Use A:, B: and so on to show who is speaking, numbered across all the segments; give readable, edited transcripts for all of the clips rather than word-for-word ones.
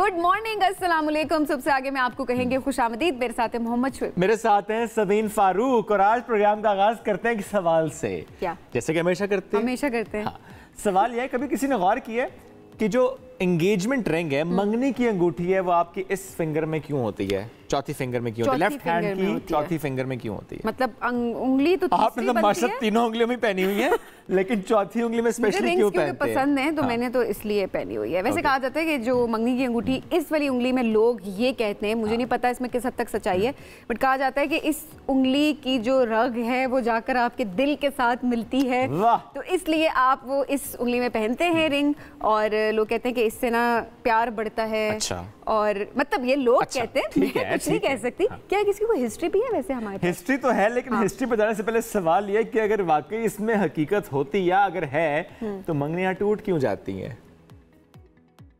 A: Good morning, अस्सलाम वालेकुम। सबसे आगे मैं आपको कहेंगे खुशामदीद। मेरे साथ है मोहम्मद शुएब,
B: मेरे साथ हैं सबीन फारूक। और आज प्रोग्राम का आगाज करते हैं कि सवाल से।
A: क्या?
B: जैसे कि हमेशा करते हैं।
A: हाँ।
B: सवाल यह है, कभी किसी ने गौर किया है कि जो एंगेजमेंट रिंग है, मंगनी की अंगूठी है, वो आपकी इस फिंगर में क्यों होती है? चौथी फिंगर में क्यों होती है? लेफ्ट हैंड की चौथी फिंगर में क्यों होती है?
A: मतलब उंगली तो
B: आपने तो माशाल्लाह तीनों उंगलियों में पहनी हुई है, लेकिन चौथी उंगली में स्पेशली क्यों पहनते हैं?
A: पसंद है तो मैंने तो इसलिए पहनी हुई है। वैसे कहा जाता है कि जो मंगनी की अंगूठी इस वाली उंगली में, लोग ये कहते हैं, मुझे नहीं पता इसमें किस हद तक सच्चाई है, बट कहा जाता है कि इस उंगली की जो रग है वो जाकर आपके दिल के साथ मिलती है, तो इसलिए आप वो इस उंगली में पहनते हैं रिंग। और लोग कहते हैं कि इससे ना प्यार बढ़ता है।
B: अच्छा।
A: और मतलब ये लोग कहते हैं, मैं कुछ नहीं कह सकती। क्या किसी को हिस्ट्री भी है? वैसे हमारे पास
B: हिस्ट्री तो है, लेकिन हिस्ट्री पर जाने से पहले सवाल ये कि अगर वाकई इसमें हकीकत होती या अगर है तो मंगनियां टूट क्यों जाती हैं?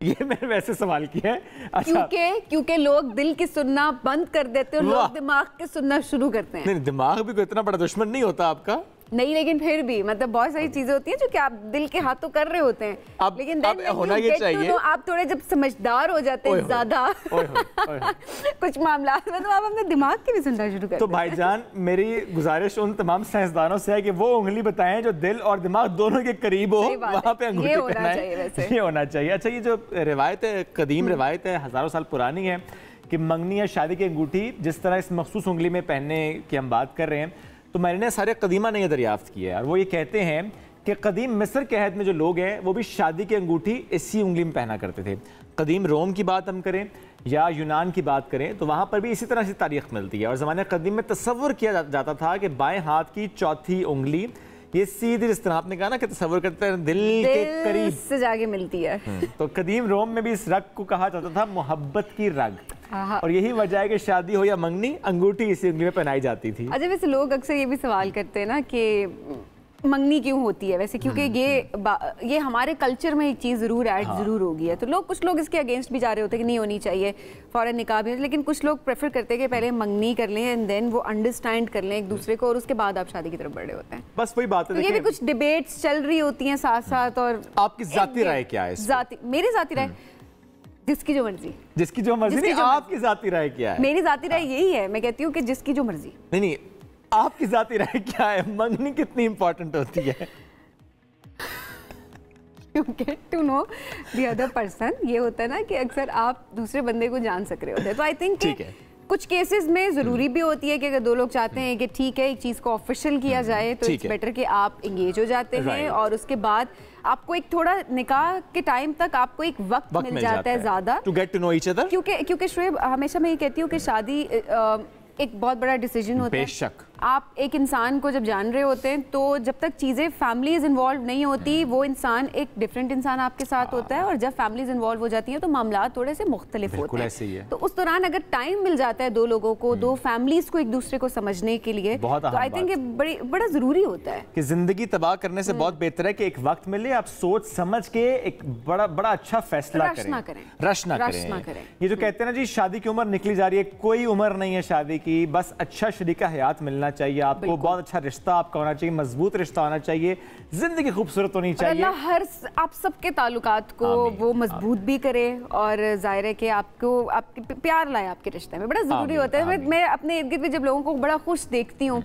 B: ये मैंने वैसे सवाल किया है। अच्छा।
A: क्योंकि लोग दिल की सुनना बंद कर देते हैं, लोग दिमाग के सुनना शुरू करते हैं।
B: नहीं, दिमाग भी कोई इतना बड़ा दुश्मन नहीं होता आपका।
A: नहीं, लेकिन फिर भी मतलब बहुत सारी चीजें होती हैं जो कि आप दिल के हाथों कर रहे होते हैं, लेकिन
B: होना ये चाहिए।
A: आप थोड़े जब समझदार हो जाते हैं ज्यादा कुछ मामलात में, तो आप अपने दिमाग की भी सुनना शुरू करते हैं।
B: तो भाईजान, मेरी गुजारिश उन तमाम साइंसदानों से है कि वो उंगली बताएं जो दिल और दिमाग दोनों के करीब हो, वहां पे अंगूठी पहनाएं। ये होना चाहिए। अच्छा, ये जो रिवायत है, कदीम रिवायत है, हजारों साल पुरानी है कि मंगनी या शादी की अंगूठी जिस तरह इस मखसूस उंगली में पहनने की हम बात कर रहे हैं, तो मैंने सारे कदीमा ने यह दरियाफ्त किया है। और वो ये कहते हैं कि कदीम मिस्र के अहद में जो लोग हैं वो भी शादी की अंगूठी इसी उंगली में पहना करते थे। कदीम रोम की बात हम करें या यूनान की बात करें तो वहाँ पर भी इसी तरह से तारीख मिलती है। और ज़माने कदीम में तसव्वुर किया जाता था कि बाएं हाथ की चौथी उंगली ये सीधी, जिस तरह आपने कहा ना कि तसव्वुर करते हैं दिल के करीब
A: से जाके मिलती है।
B: तो कदीम रोम में भी इस रग को कहा जाता था मोहब्बत की रग। और यही वजह है कि शादी हो या मंगनी, अंगूठी इसी उंगली में पहनाई जाती थी।
A: अच्छा, वैसे लोग अक्सर ये भी सवाल करते हैं ना कि मंगनी क्यों होती है वैसे, क्योंकि ये हमारे कल्चर में एक चीज़ ज़रूर ऐड ज़रूर होगी है, तो कुछ लोग इसके अगेंस्ट भी जा रहे होते हैं कि नहीं होनी चाहिए, फौरन निकाह भी। लेकिन कुछ लोग प्रेफर करते हैं कि पहले मंगनी कर लें एंड देन वो अंडरस्टैंड कर लें एक दूसरे को, और उसके बाद आप शादी की तरफ बढ़े होते हैं।
B: बस वही बात है।
A: तो ये भी कुछ डिबेट्स चल रही होती हैं साथ साथ। और
B: आपकी जाती राय क्या है?
A: मेरी जाती राय, जिसकी जो मर्जी।
B: जिसकी जो मर्जी नहीं, आपकी जाती राय क्या है?
A: मेरी जाती राय यही है, मैं कहती हूँ कि जिसकी जो मर्जी।
B: नहीं, आपकी जाती राय क्या है? मंगनी कितनी इंपॉर्टेंट होती है?
A: You get to know the other person। ये होता है ना कि अक्सर आप दूसरे बंदे को जान सक रहे होते हैं, तो आई थिंक कुछ केसेस में ज़रूरी भी होती है कि अगर दो लोग चाहते हैं कि ठीक है एक चीज़ को ऑफिशियल किया जाए, तो इट्स बेटर कि आप एंगेज हो जाते हैं और उसके बाद आपको एक थोड़ा निकाह के टाइम तक आपको एक वक्त मिल जाता है ज़्यादा,
B: to get to know each other.
A: क्योंकि शुएब, हमेशा मैं ये कहती हूँ कि शादी एक बहुत बड़ा डिसीजन होता है।
B: बेशक
A: आप एक इंसान को जब जान रहे होते हैं तो जब तक चीज़ें फैमिलीज इन्वॉल्व नहीं होती, वो इंसान एक डिफरेंट इंसान आपके साथ होता है, और जब फैमिलीज इन्वॉल्व हो जाती हैं तो मामला थोड़े से मुख्तलिफ होते हैं।
B: ऐसे ही है।
A: तो उस दौरान अगर टाइम मिल जाता है दो लोगों को, दो फैमिलीज को एक दूसरे को समझने के लिए, तो आई थिंक बड़ा जरूरी होता है कि
B: जिंदगी तबाह करने से बहुत बेहतर है कि एक वक्त मिले, आप सोच समझ के एक बड़ा अच्छा फैसला करें, रश ना करें। ये जो कहते हैं ना जी, शादी की उम्र निकली जा रही है, कोई उम्र नहीं है शादी की, बस अच्छा शरीका हयात मिलना चाहिए आपको, बहुत अच्छा रिश्ता आपका होना चाहिए, मजबूत रिश्ता होना चाहिए, जिंदगी खूबसूरत होनी चाहिए।
A: हर आप सबके ताल्लुकात को वो मजबूत भी करे, और जाहिर है कि आपके प्यार लाए आपके रिश्ते में, बड़ा जरूरी होता है। मैं अपने इर्द गिर्द जब लोगों को बड़ा खुश देखती हूँ,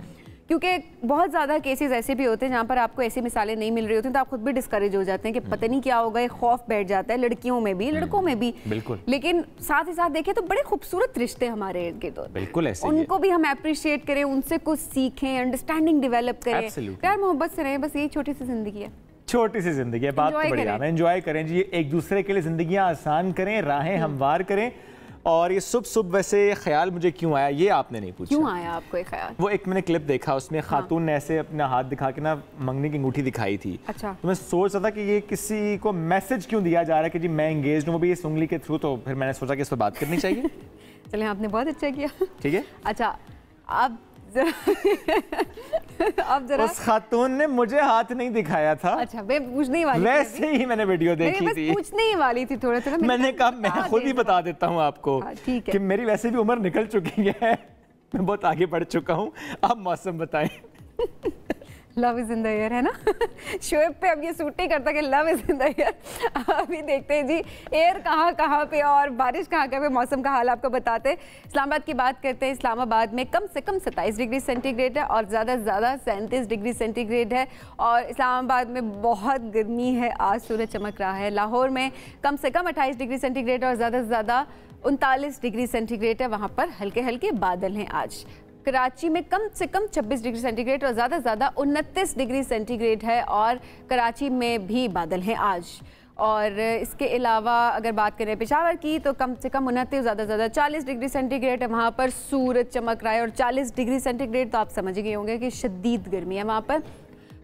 A: क्योंकि बहुत ज़्यादा केसेस ऐसे भी होते हैं जहाँ पर आपको ऐसी मिसालें नहीं मिल रही होती, तो आप खुद भी डिस्करेज हो जाते हैं कि पता नहीं क्या होगा, एक खौफ बैठ जाता है, लड़कियों में भी लड़कों में भी।
B: बिल्कुल।
A: लेकिन साथ ही साथ देखें तो बड़े खूबसूरत रिश्ते हमारे इर्द गिर्द होते हैं।
B: बिल्कुल ऐसे
A: उनको भी हम अप्रिशिएट करें, उनसे कुछ सीखें, अंडरस्टैंडिंग डेवलप करें, प्यार मोहब्बत से रहें। बस यही छोटी सी जिंदगी है,
B: छोटी सी जिंदगी है, बात तो बढ़िया है। एंजॉय करें जी, एक दूसरे के लिए जिंदगियां आसान करें, राहें हमवार करें। और ये सुबह वैसे ख्याल मुझे क्यों आया, ये आपने नहीं पूछा।
A: क्यों आया आपको ये ख्याल?
B: वो एक मैंने क्लिप देखा, उसमें खातून ने ऐसे अपना हाथ दिखा के ना मंगनी की अंगूठी दिखाई थी।
A: अच्छा।
B: तो मैं सोच रहा था कि ये किसी को मैसेज क्यों दिया जा रहा है कि जी मैं एंगेज हूँ, वो भी इस उंगली के थ्रू। तो फिर मैंने सोचा कि इस पर बात करनी चाहिए।
A: चलें, आपने बहुत अच्छा किया।
B: ठीक है।
A: अच्छा, अब अब जरा
B: उस खातून ने मुझे हाथ नहीं दिखाया था।
A: अच्छा, मैं पूछने ही वाली
B: वैसे ही मैंने वीडियो देखी थी,
A: पूछने ही वाली थी थोड़ा।
B: मैंने कहा मैं खुद ही बता देता हूँ आपको कि मेरी वैसे भी उम्र निकल चुकी है, मैं बहुत आगे बढ़ चुका हूँ। आप मौसम बताएं।
A: Love is in the air है ना। शोएब पे अब ये सूट नहीं करता कि love is in the air. अभी देखते हैं जी एयर कहाँ पे और बारिश कहाँ पे, मौसम का हाल आपको बताते हैं। इस्लामाबाद की बात करते हैं। इस्लामाबाद में कम से कम 27 डिग्री सेंटीग्रेड है और ज़्यादा से ज़्यादा 37 डिग्री सेंटीग्रेड है और इस्लामाबाद में बहुत गर्मी है। आज सूरज चमक रहा है। लाहौर में कम से कम 28 डिग्री सेंटीग्रेड और ज़्यादा से ज़्यादा 39 डिग्री सेंटीग्रेड है। वहाँ पर हल्के हल्के बादल हैं आज। कराची में कम से कम 26 डिग्री सेंटीग्रेड और ज़्यादा से ज़्यादा 29 डिग्री सेंटीग्रेड है और कराची में भी बादल हैं आज। और इसके अलावा अगर बात करें पेशावर की तो कम से कम 29, ज़्यादा से ज़्यादा 40 डिग्री सेंटीग्रेड है। वहाँ पर सूरज चमक रहा है और 40 डिग्री सेंटीग्रेड तो आप समझ गए होंगे कि शदीद गर्मी है वहाँ पर।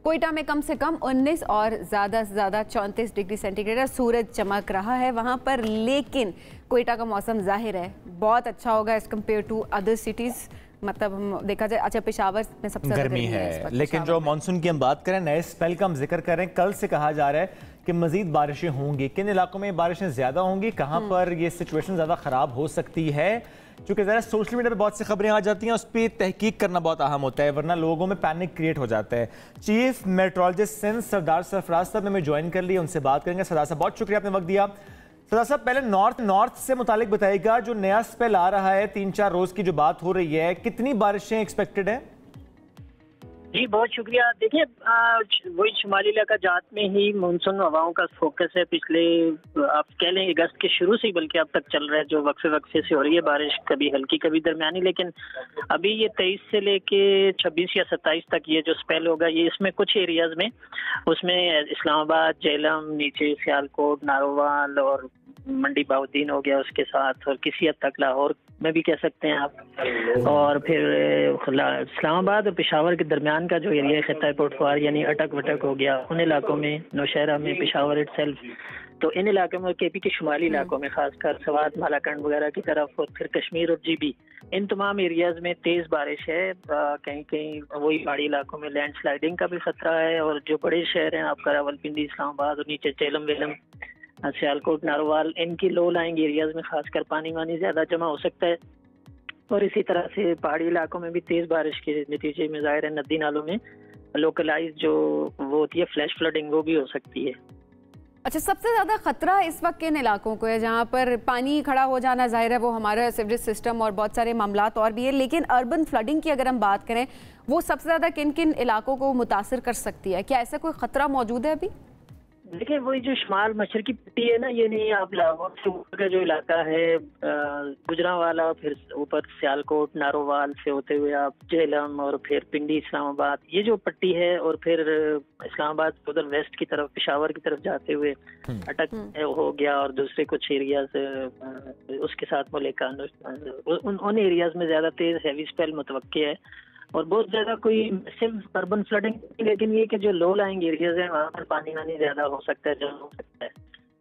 A: कोयटा में कम से कम 19 और ज़्यादा से ज़्यादा 34 डिग्री सेंटीग्रेड है। सूरज चमक रहा है वहाँ पर, लेकिन कोयटा का मौसम जाहिर है बहुत अच्छा होगा as compare to other cities. मतलब हम देखा जाए, अच्छा पेशावर में सबसे ज़्यादा गर्मी है,
B: लेकिन जो मानसून की हम बात करें, नए स्पेल का हम जिक्र करें, कल से कहा जा रहा है कि मजीद बारिशें होंगी। किन इलाकों में बारिशें ज़्यादा होंगी, कहाँ पर ये सिचुएशन ज़्यादा ख़राब हो सकती है, क्योंकि ज़रा सोशल मीडिया पे बहुत सी खबरें आ जाती हैं, उस पर तहकीक करना बहुत अहम होता है, वरना लोगों में पैनिक क्रिएट हो जाता है। चीफ मेट्रोलॉजिस्ट सिंध सरदार सरफराज साहब ने हमें ज्वाइन कर लिया, उनसे बात करेंगे। सरदार साहब बहुत शुक्रिया, आपने वक्त दिया। सरदार साहब पहले नॉर्थ से मुतालिक बताइएगा, जो नया स्पेल आ रहा है, 3-4 रोज की जो बात हो रही है, कितनी बारिशें एक्सपेक्टेड है?
C: जी बहुत शुक्रिया। देखिए वही शुमाली इलाका जात में ही मानसून हवाओं का फोकस है। पिछले आप कह लें अगस्त के शुरू से ही बल्कि अब तक चल रहा है, जो वक्फे से हो रही है बारिश, कभी हल्की कभी दरमियानी। लेकिन अभी ये 23 से लेके 26 या 27 तक ये जो स्पेल होगा, ये इसमें कुछ एरियाज में, उसमें इस्लामाबाद, जेलम, नीचे सियालकोट, नारोवाल और मंडी बाउद्दीन हो गया उसके साथ, और किसी हद तक लाहौर में भी कह सकते हैं आप, और फिर इस्लामाबाद और पेशावर के दरमियान का जो एरिया है, खित्ता पोटवार यानी अटक वटक हो गया, उन इलाकों में, नौशहरा में, पेशावर इटसेल्फ, तो इन इलाकों में, केपी के शुमाली इलाकों में खासकर सवात, मालाकंड वगैरह की तरफ, और फिर कश्मीर और जीबी, इन तमाम एरियाज में तेज बारिश है। कहीं कहीं वही पहाड़ी इलाकों में लैंडस्लाइडिंग का भी खतरा है, और जो बड़े शहर हैं आपका रावलपिंडी, इस्लामाबाद और नीचे जेलम वेलम, सियालकोट, नारोवाल, इनकी लो लाइंग एरियाज में खासकर पानी वानी ज्यादा जमा हो सकता है। और इसी तरह से पहाड़ी इलाकों में भी तेज बारिश के नतीजे में जाहिर है नदी नालों में लोकलाइज जो वो होती है फ्लैश फ्लडिंग, वो भी हो सकती है।
A: अच्छा, सबसे ज़्यादा खतरा इस वक्त किन इलाकों को है जहाँ पर पानी खड़ा हो जाना जाहिर है वो हमारा सीवरेज सिस्टम और बहुत सारे मामलात और भी है, लेकिन अर्बन फ्लडिंग की अगर हम बात करें, वो सबसे ज़्यादा किन किन इलाकों को मुतासर कर सकती है? क्या ऐसा कोई खतरा मौजूद है अभी?
C: देखिए वही जो शुमाल मशर की पट्टी है ना, ये नहीं, आप लाहौर से ऊपर का जो इलाका है, गुजरांवाला, फिर ऊपर सियालकोट, नारोवाल से होते हुए आप जेलम और फिर पिंडी, इस्लामाबाद, ये जो पट्टी है, और फिर इस्लामाबाद उधर वेस्ट की तरफ, पेशावर की तरफ जाते हुए अटक हो गया, और दूसरे कुछ एरियाज उसके साथ मुलेका, उन एरियाज में ज्यादा तेज हैवी स्पेल मुतवक्के है, और बहुत ज्यादा कोई सिर्फ अर्बन फ्लडिंग, लेकिन ये कि जो लो लाइंग एरियाज हैं वहाँ पर पानी वानी ज्यादा हो सकता है, जल हो सकता है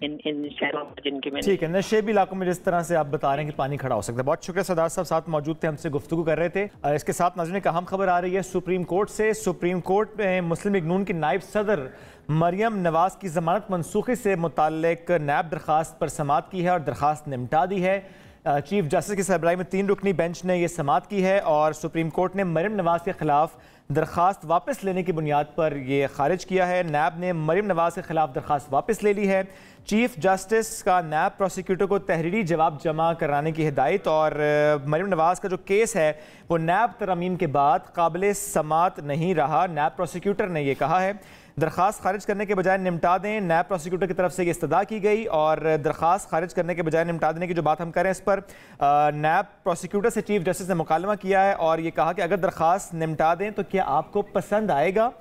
C: इन शहरों में जिनके में। ठीक है,
B: नशेबी इलाकों में जिस तरह से आप बता रहे हैं कि पानी खड़ा हो सकता है। बहुत शुक्रिया, सरदार साहब साथ मौजूद थे, हमसे गुफ्तगू कर रहे थे। इसके साथ नाज़रीन एक अहम खबर आ रही है सुप्रीम कोर्ट से। सुप्रीम कोर्ट में मुस्लिम लीग नून की नायब सदर मरियम नवाज की जमानत मनसूखी से मुताल्लिक नैब दरखास्त पर समाअत की है और दरखास्त निपटा दी है। चीफ जस्टिस की सरबराही में 3 रुकनी बेंच ने यह समाअत की है और सुप्रीम कोर्ट ने मरियम नवाज के खिलाफ दरखास्त वापस लेने की बुनियाद पर यह खारिज किया है। नैब ने मरियम नवाज के खिलाफ दरखास्त वापस ले ली है। चीफ जस्टिस का नैब प्रोसिक्यूटर को तहरीरी जवाब जमा कराने की हिदायत, और मरियम नवाज का जो केस है वो नैब तरमीम के बाद काबिल समाअत नहीं रहा। नैब प्रोसिक्यूटर ने यह कहा है दरखास्त खारिज करने के बजाय निपटा दें। नैब प्रोसिक्यूटर की तरफ से ये इस्तदा की गई, और दरखास्त खारिज करने के बजाय निपटा देने की जो बात हम करें, इस पर नैब प्रोसिक्यूटर से चीफ जस्टिस ने मुकालमा किया है और ये कहा कि अगर दरखास्त निपटा दें तो क्या आपको पसंद आएगा।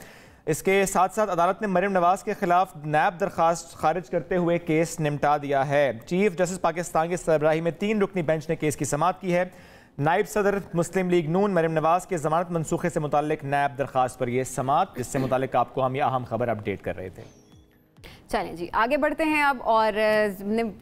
B: इसके साथ साथ अदालत ने मरियम नवाज के खिलाफ नैब दरखास्त खारिज करते हुए केस निपटा दिया है। चीफ जस्टिस पाकिस्तान की सरबराही में 3 रुकनी बेंच ने केस की समाअत की है। नायब सदर मुस्लिम लीग नून मरियम नवाज के जमानत मनसूखे से मुताल्लिक नैब दरखास्त पर यह समाअत, जिससे मुताल्लिक आपको हम ये अहम खबर अपडेट कर रहे थे।
A: चलें जी, आगे बढ़ते हैं अब, और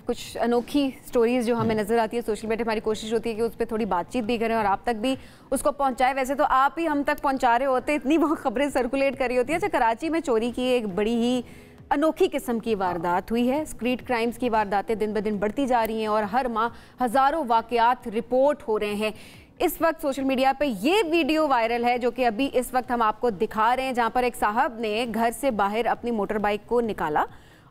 A: कुछ अनोखी स्टोरीज़ जो हमें नज़र आती है सोशल मीडिया, हमारी कोशिश होती है कि उस पर थोड़ी बातचीत भी करें और आप तक भी उसको पहुंचाएं। वैसे तो आप ही हम तक पहुंचा रहे होते, इतनी वो खबरें सर्कुलेट कर रही होती है। अच्छा, कराची में चोरी की एक बड़ी ही अनोखी किस्म की वारदात हुई है। स्ट्रीट क्राइम्स की वारदातें दिन ब दिन बढ़ती जा रही हैं और हर माह हज़ारों वाक़यात रिपोर्ट हो रहे हैं। इस वक्त सोशल मीडिया पे ये वीडियो वायरल है जो कि अभी इस वक्त हम आपको दिखा रहे हैं, जहां पर एक साहब ने घर से बाहर अपनी मोटर बाइक को निकाला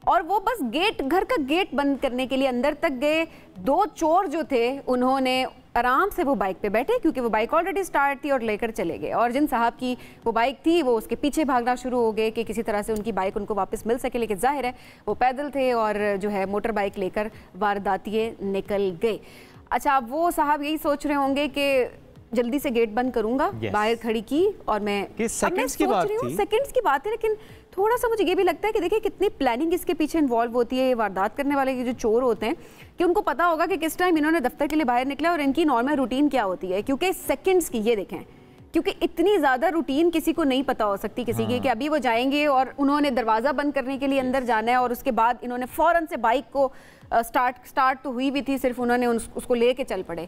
A: और वो बस घर का गेट बंद करने के लिए अंदर तक गए। 2 चोर जो थे उन्होंने आराम से वो बाइक पे बैठे क्योंकि वो बाइक ऑलरेडी स्टार्ट थी और लेकर चले गए, और जिन साहब की वो बाइक थी वो उसके पीछे भागना शुरू हो गए कि किसी तरह से उनकी बाइक उनको वापस मिल सके, लेकिन जाहिर है वो पैदल थे और जो है मोटर बाइक लेकर वारदातिये निकल गए। अच्छा, अब वो साहब यही सोच रहे होंगे कि जल्दी से गेट बंद करूंगा, बाहर खड़ी की और मैं
B: सेकंड्स की बात थी,
A: सेकंड्स की बात है, लेकिन थोड़ा सा मुझे ये भी लगता है कि देखिए कितनी प्लानिंग इसके पीछे इन्वॉल्व होती है। ये वारदात करने वाले जो चोर होते हैं कि उनको पता होगा कि किस टाइम इन्होंने दफ्तर के लिए बाहर निकला और इनकी नॉर्मल रूटीन क्या होती है, क्योंकि सेकंड्स की ये देखें, क्योंकि इतनी ज़्यादा रूटीन किसी को नहीं पता हो सकती किसी की कि अभी वो जाएंगे और उन्होंने दरवाज़ा बंद करने के लिए अंदर जाना है और उसके बाद इन्होंने फ़ौरन से बाइक को स्टार्ट तो हुई भी थी, सिर्फ उन्होंने उसको लेके चल पड़े।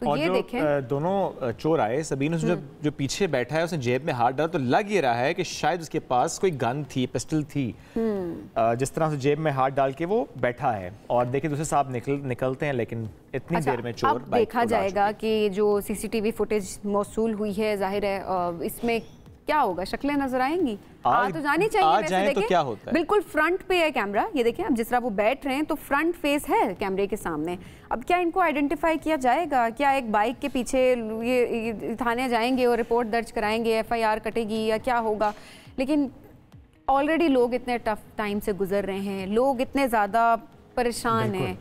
A: तो
B: और
A: ये देखें
B: दोनों चोर आए, सबीन जो पीछे बैठा है उसने जेब में हाथ डाला तो लग ये रहा है कि शायद उसके पास कोई गन थी, पिस्टल थी, जिस तरह से जेब में हाथ डाल के वो बैठा है। और देखिए दूसरे साहब निकलते हैं, लेकिन इतनी देर में चोर
A: अब देखा जाएगा कि जो सीसीटीवी फुटेज मौसूल हुई है, जाहिर है इसमें क्या होगा, शक्लें नजर आएंगी, आ तो जानी चाहिए। वैसे देखें,
B: तो क्या होता है? बिल्कुल
A: फ्रंट पे है कैमरा, ये देखें, अब जिस तरह वो बैठ रहे हैं तो फ्रंट फेस है कैमरे के सामने। अब क्या इनको आइडेंटिफाई किया जाएगा? क्या एक बाइक के पीछे ये थाने जाएंगे और रिपोर्ट दर्ज कराएंगे, FIR कटेगी या क्या होगा? लेकिन ऑलरेडी लोग इतने टफ टाइम से गुजर रहे हैं, लोग इतने ज़्यादा परेशान हैं।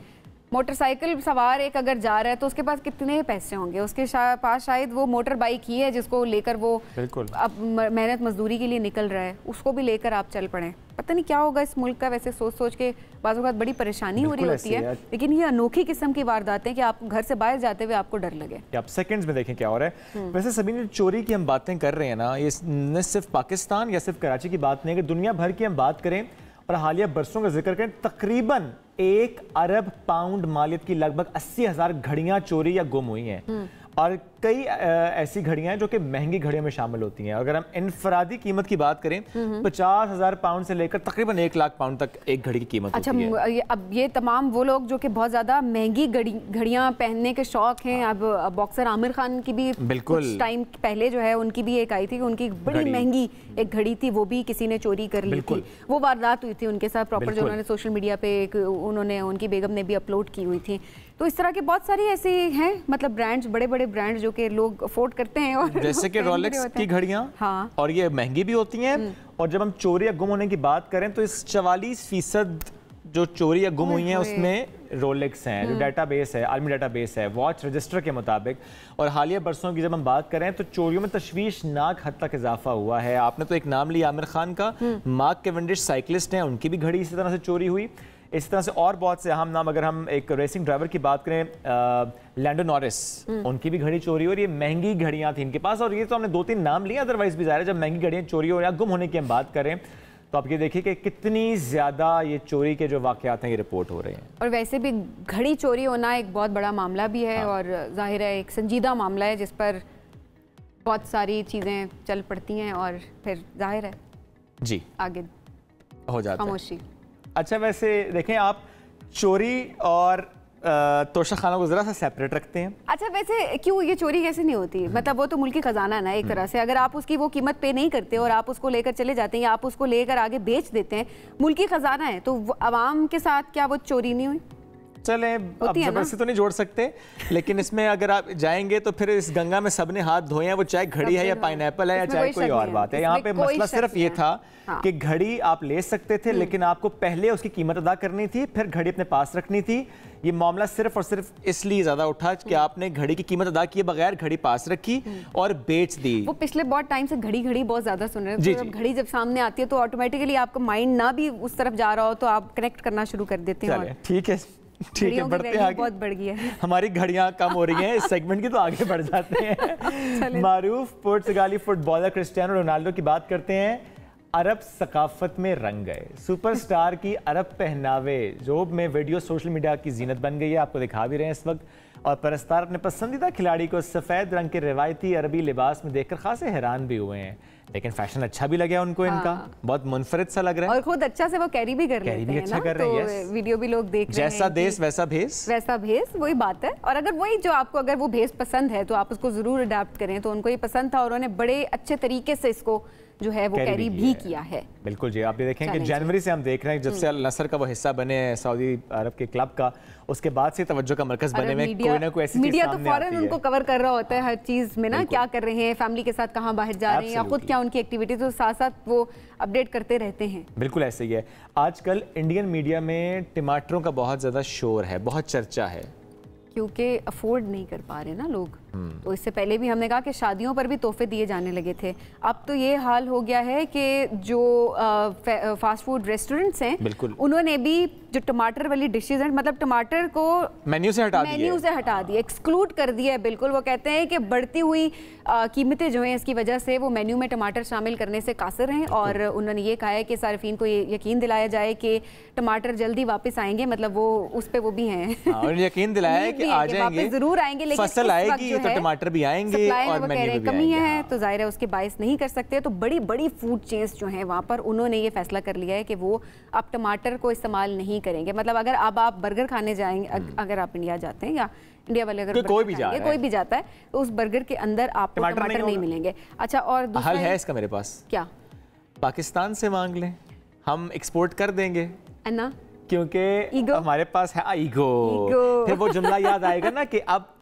A: मोटरसाइकिल सवार एक अगर जा रहा है तो उसके पास कितने पैसे होंगे, उसके पास शायद वो मोटर बाइक ही है जिसको लेकर वो अब मेहनत मजदूरी के लिए निकल रहा है, उसको भी लेकर आप चल पड़े। पता नहीं क्या होगा इस मुल्क का, वैसे सोच सोच के बाज़ वक़्त बड़ी परेशानी हो रही होती है, लेकिन ये अनोखी किस्म की वारदातें कि आप घर से बाहर जाते हुए आपको डर लगे।
B: आप सेकंड्स में देखें क्या हो रहा है। वैसे सभी चोरी की हम बातें कर रहे हैं ना, ये न सिर्फ पाकिस्तान या सिर्फ कराची की बात नहीं है, कि दुनिया भर की हम बात करें और हालिया बरसों का जिक्र करें, तकरीबन 1 अरब पाउंड मालियत की लगभग 80,000 घड़ियां चोरी या गुम हुई हैं। और कई ऐसी घड़ियां हैं जो कि महंगी घड़ियों में शामिल होती हैं। अगर हम इनफरादी कीमत की बात करें, 50,000 पाउंड से लेकर तकरीबन 1 लाख पाउंड तक एक घड़ी की कीमत होती है।
A: अच्छा, अब ये तमाम वो लोग जो कि बहुत ज़्यादा महंगी घड़ियां पहनने के शौक हैं, अब बॉक्सर आमिर खान की भी कुछ टाइम पहले जो है उनकी भी एक आई थी कि उनकी बड़ी महंगी एक घड़ी थी, वो भी किसी ने चोरी कर ली थी। वो वारदात हुई थी उनके साथ प्रॉपर, जो उन्होंने सोशल मीडिया पे उन्होंने उनकी बेगम ने भी अपलोड की हुई थी। तो इस तरह के बहुत सारी ऐसी हैं, मतलब ब्रांड्स, बड़े बड़े ब्रांड्स जो कि लोग अफोर्ड करते हैं, और
B: जैसे कि रोलेक्स की घड़ियां,
A: हाँ,
B: और ये महंगी भी होती हैं। और जब हम चोरी या गुम होने की बात करें तो इस 44% जो चोरी या गुम हुई हैं उसमें रोलेक्स हैं, जो डाटाबेस है, आर्मी डाटाबेस है, वॉच रजिस्टर के मुताबिक। और हालिया बरसों की जब हम बात करें तो चोरियों में तशवीशनाक हद तक इजाफा हुआ है। आपने तो एक नाम लिया आमिर खान का, मार्क कैवेंडिश साइकिलिस्ट हैं, उनकी भी घड़ी इसी तरह से चोरी हुई। इस तरह से और बहुत से अहम नाम, अगर हम एक रेसिंग ड्राइवर की बात करें, लैंडो नॉरिस, उनकी भी घड़ी चोरी हो रही है। महंगी घड़ियां थी इनके पास, और ये तो हमने 2-3 नाम लिए, अदरवाइज भी ज़ाहिर है जब महंगी घड़ियां चोरी हो या गुम होने की हम बात करें तो आप ये देखिए कि कितनी ज़्यादा ये चोरी के जो वाक़यात हैं ये रिपोर्ट हो रहे हैं।
A: और वैसे भी घड़ी चोरी होना एक बहुत बड़ा मामला भी है, और जाहिर है एक संजीदा मामला है जिस पर बहुत सारी चीज़ें चल पड़ती हैं और फिर जाहिर है जी आगे
B: हो जाता है
A: खामोशी।
B: अच्छा, वैसे देखें आप चोरी और तोशा खाना को जरा सा सेपरेट रखते हैं।
A: अच्छा, वैसे क्यों ये चोरी कैसे नहीं होती? मतलब वो तो मुल्की खजाना ना एक तरह से, अगर आप उसकी वो कीमत पे नहीं करते और आप उसको लेकर चले जाते हैं या आप उसको लेकर आगे बेच देते हैं, मुल्की खजाना है, तो आवाम के साथ क्या वो चोरी नहीं हुई?
B: चले, अब जबरदस्ती तो नहीं जोड़ सकते, लेकिन इसमें अगर आप जाएंगे तो फिर इस गंगा में सबने हाथ धोए हैं, वो चाहे घड़ी है या पाइनएप्पल है या चाहे कोई और बात है। यहाँ पे मसला सिर्फ ये था कि घड़ी आप ले सकते थे, लेकिन आपको पहले उसकी कीमत अदा करनी थी, फिर घड़ी अपने पास रखनी थी। ये मामला सिर्फ और सिर्फ इसलिए ज्यादा उठा कि आपने घड़ी की कीमत अदा किए बगैर घड़ी पास रखी और बेच दी।
A: वो पिछले बहुत टाइम से घड़ी बहुत ज्यादा सुन रहे हैं, तो घड़ी जब सामने आती है तो ऑटोमेटिकली आपका माइंड ना भी उस तरफ जा रहा हो तो आप कनेक्ट करना शुरू कर देते हैं।
B: ठीक है, ठीक है, बढ़ते हैं आगे।
A: बहुत बढ़ गई है
B: हमारी घड़ियां कम हो रही हैं इस सेगमेंट की, तो आगे बढ़ जाते हैं। मारूफ पुर्तगाली फुटबॉलर क्रिस्टियानो रोनाल्डो की बात करते हैं। अरब सकाफत में रंग गए, सुपरस्टार की अरब पहनावे जो में वीडियो सोशल मीडिया की जीनत बन गई है, आपको दिखा भी रहे हैं इस वक्त। और परस्तार अपने पसंदीदा खिलाड़ी को सफ़ेद रंग के रिवायती अरबी लिबास में देखकर खासे हैरान भी हुए हैं, लेकिन फैशन अच्छा भी लगा उनको। इनका बहुत मुनफरिद सा लग रहा है
A: और खुद अच्छा से वो कैरी भी कर लेते हैं
B: अच्छा
A: ना,
B: कर रहे हैं,
A: तो वीडियो भी लोग देख रहे हैं।
B: जैसा देश वैसा भेस,
A: वैसा भेस, वही बात है। और अगर वही जो आपको अगर वो भेस पसंद है तो आप उसको जरूर अडैप्ट करें। तो उनको ये पसंद था और उन्होंने बड़े अच्छे तरीके से इसको जो है वो कैरी भी किया है।
B: बिल्कुल जी, आप ये देखें कि जनवरी से हम देख रहे हैं जब से अल नसर का वो हिस्सा बने सऊदी अरब के क्लब का, उसके बाद से तवज्जो का मरकज बने में कोई ना कोई ऐसी
A: मीडिया तो फौरन उनको कवर कर रहा होता है हर चीज में ना, क्या कर रहे हैं, फैमिली के साथ कहाँ बाहर जा रहे हैं या खुद क्या उनकी एक्टिविटीज, तो साथ साथ वो अपडेट करते रहते हैं।
B: बिल्कुल ऐसे ही है। आजकल इंडियन मीडिया में टमाटरों का बहुत ज्यादा शोर है, बहुत चर्चा है,
A: क्योंकि अफोर्ड नहीं कर पा रहे ना लोग। तो इससे पहले भी हमने कहा कि शादियों पर भी तोहफे दिए जाने लगे थे। अब तो ये हाल हो गया है कि जो फास्ट फूड रेस्टोरेंट्स हैं उन्होंने भी जो टमाटर वाली डिशेज हैं, मतलब टमाटर को मेन्यू से हटा दिया, एक्सक्लूड कर दिया है बिल्कुल। वो कहते हैं कि बढ़ती हुई कीमतें जो हैं इसकी वजह से वो मेन्यू में टमाटर शामिल करने से कासिर हैं। और उन्होंने ये कहा है कि सार्फिन को ये यकीन दिलाया जाए कि टमाटर जल्दी वापस आएंगे, मतलब वो उस पर वो भी हैं
B: यकीन दिलाया है कि आ जाएंगे,
A: जरूर आएंगे, लेकिन
B: फसल आएगी तो टमाटर भी आएंगे और मेन्यू में भी
A: कमी है तो जाहिर है उसके बायस नहीं कर सकते। तो बड़ी बड़ी फूड चेन्स जो हैं वहाँ पर उन्होंने ये फैसला कर लिया है कि वो अब टमाटर को इस्तेमाल नहीं करेंगे। मतलब अगर अब आप बर्गर खाने जाएंगे, अगर आप इंडिया जाते हैं या इंडिया वाले अगर कोई भी जाता है तो उस बर्गर के अंदर आपको टमाटर नहीं मिलेंगे। अच्छा, और
B: हल है इसका मेरे पास,
A: क्या
B: पाकिस्तान से मांग लें, हम एक्सपोर्ट कर देंगे
A: ना,
B: क्योंकि हमारे पास है ईगो। फिर वो जुमला याद आएगा ना कि अब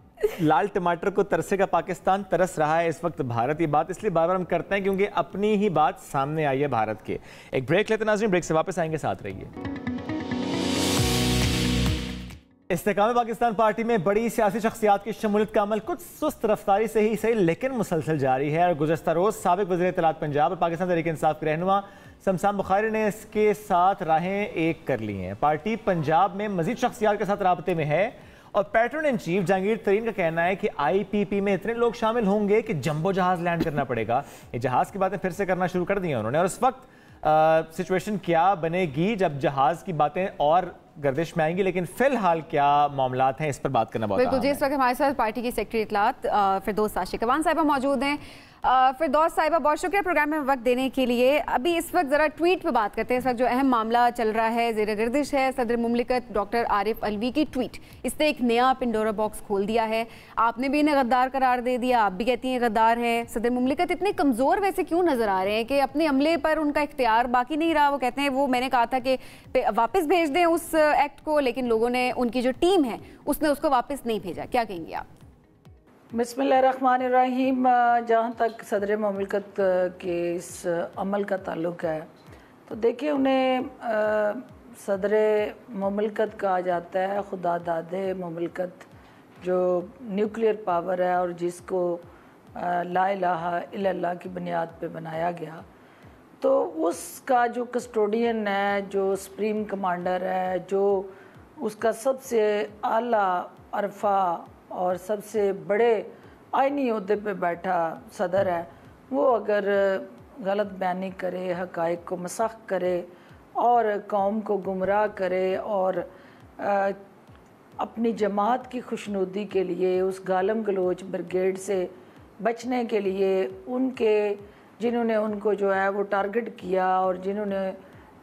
B: लाल टमाटर को तरसेगा पाकिस्तान, तरस रहा है इस वक्त भारत। ये बात इसलिए बार बार हम करते हैं क्योंकि अपनी ही बात सामने आई है भारत के। एक ब्रेक लेते नाज़रीन, ब्रेक से वापस आएंगे, साथ रहिए। इस्तेकाम पाकिस्तान पार्टी में बड़ी सियासी शख्सियात की शमूलियत का अमल कुछ सुस्त रफ्तारी से ही सही लेकिन मुसलसल जारी है। और गुज़श्ता रोज़ साबिक़ वज़ीर इत्तलात पंजाब और पाकिस्तान तहरीक इंसाफ के रहनुमा शमशान बुखारी ने इसके साथ राहें एक कर ली हैं। पार्टी पंजाब में मज़ीद शख्सियात के साथ राब्ते में है और पैट्रन इन चीफ जहांगीर तरीन का कहना है कि IPP में इतने लोग शामिल होंगे कि जंबो जहाज लैंड करना पड़ेगा। ये जहाज की बातें फिर से करना शुरू कर दी हैं उन्होंने। और इस वक्त सिचुएशन क्या बनेगी जब जहाज की बातें और गर्दिश में आएंगी, लेकिन फिलहाल क्या मामलात हैं इस पर बात करना बहुत
A: बिल्कुल। जिस वक्त हमारे साथ पार्टी की सेक्रेटरी इत्तलात फिरदौस आशिकवान साहिबा मौजूद हैं। फिरदौस साहिबा, बहुत शुक्रिया प्रोग्राम में वक्त देने के लिए। अभी इस वक्त ज़रा ट्वीट पे बात करते हैं। इस वक्त जो अहम मामला चल रहा है, ज़ेर गर्दिश है सदर मुमलिकत डॉक्टर आरिफ अलवी की ट्वीट। इसने एक नया पिंडोरा बॉक्स खोल दिया है। आपने भी इन्हें गद्दार करार दे दिया, आप भी कहती हैं गद्दार हैं। सदर मुमलिकत इतने कमज़ोर वैसे क्यों नज़र आ रहे हैं कि अपने अमले पर उनका इख्तियार बाकी नहीं रहा? वो कहते हैं वो मैंने कहा था कि वापस भेज दें उस एक्ट को, लेकिन लोगों ने, उनकी जो टीम है उसने उसको वापस नहीं भेजा। क्या कहेंगे आप?
D: बिस्मिल्लाहिर्रहमानिर्रहीम। जहाँ तक सदर मुमलिकत के इस अमल का ताल्लुक़ है तो देखिए, उन्हें सदर मुमलिकत कहा जाता है, खुदा दादे मुमलिकत, जो न्यूक्लियर पावर है और जिसको ला इलाहा इल्लल्लाह की बुनियाद पे बनाया गया। तो उसका जो कस्टोडियन है, जो सुप्रीम कमांडर है, जो उसका सबसे आला अरफा और सबसे बड़े आइनी ओहदे पे बैठा सदर है, वो अगर गलत बयानी करे, हक़ाइक़ को मसख़ करे और कौम को गुमराह करे और अपनी जमात की खुशनुदी के लिए उस गालम गलोच ब्रिगेड से बचने के लिए उनके, जिन्होंने उनको जो है वो टारगेट किया और जिन्होंने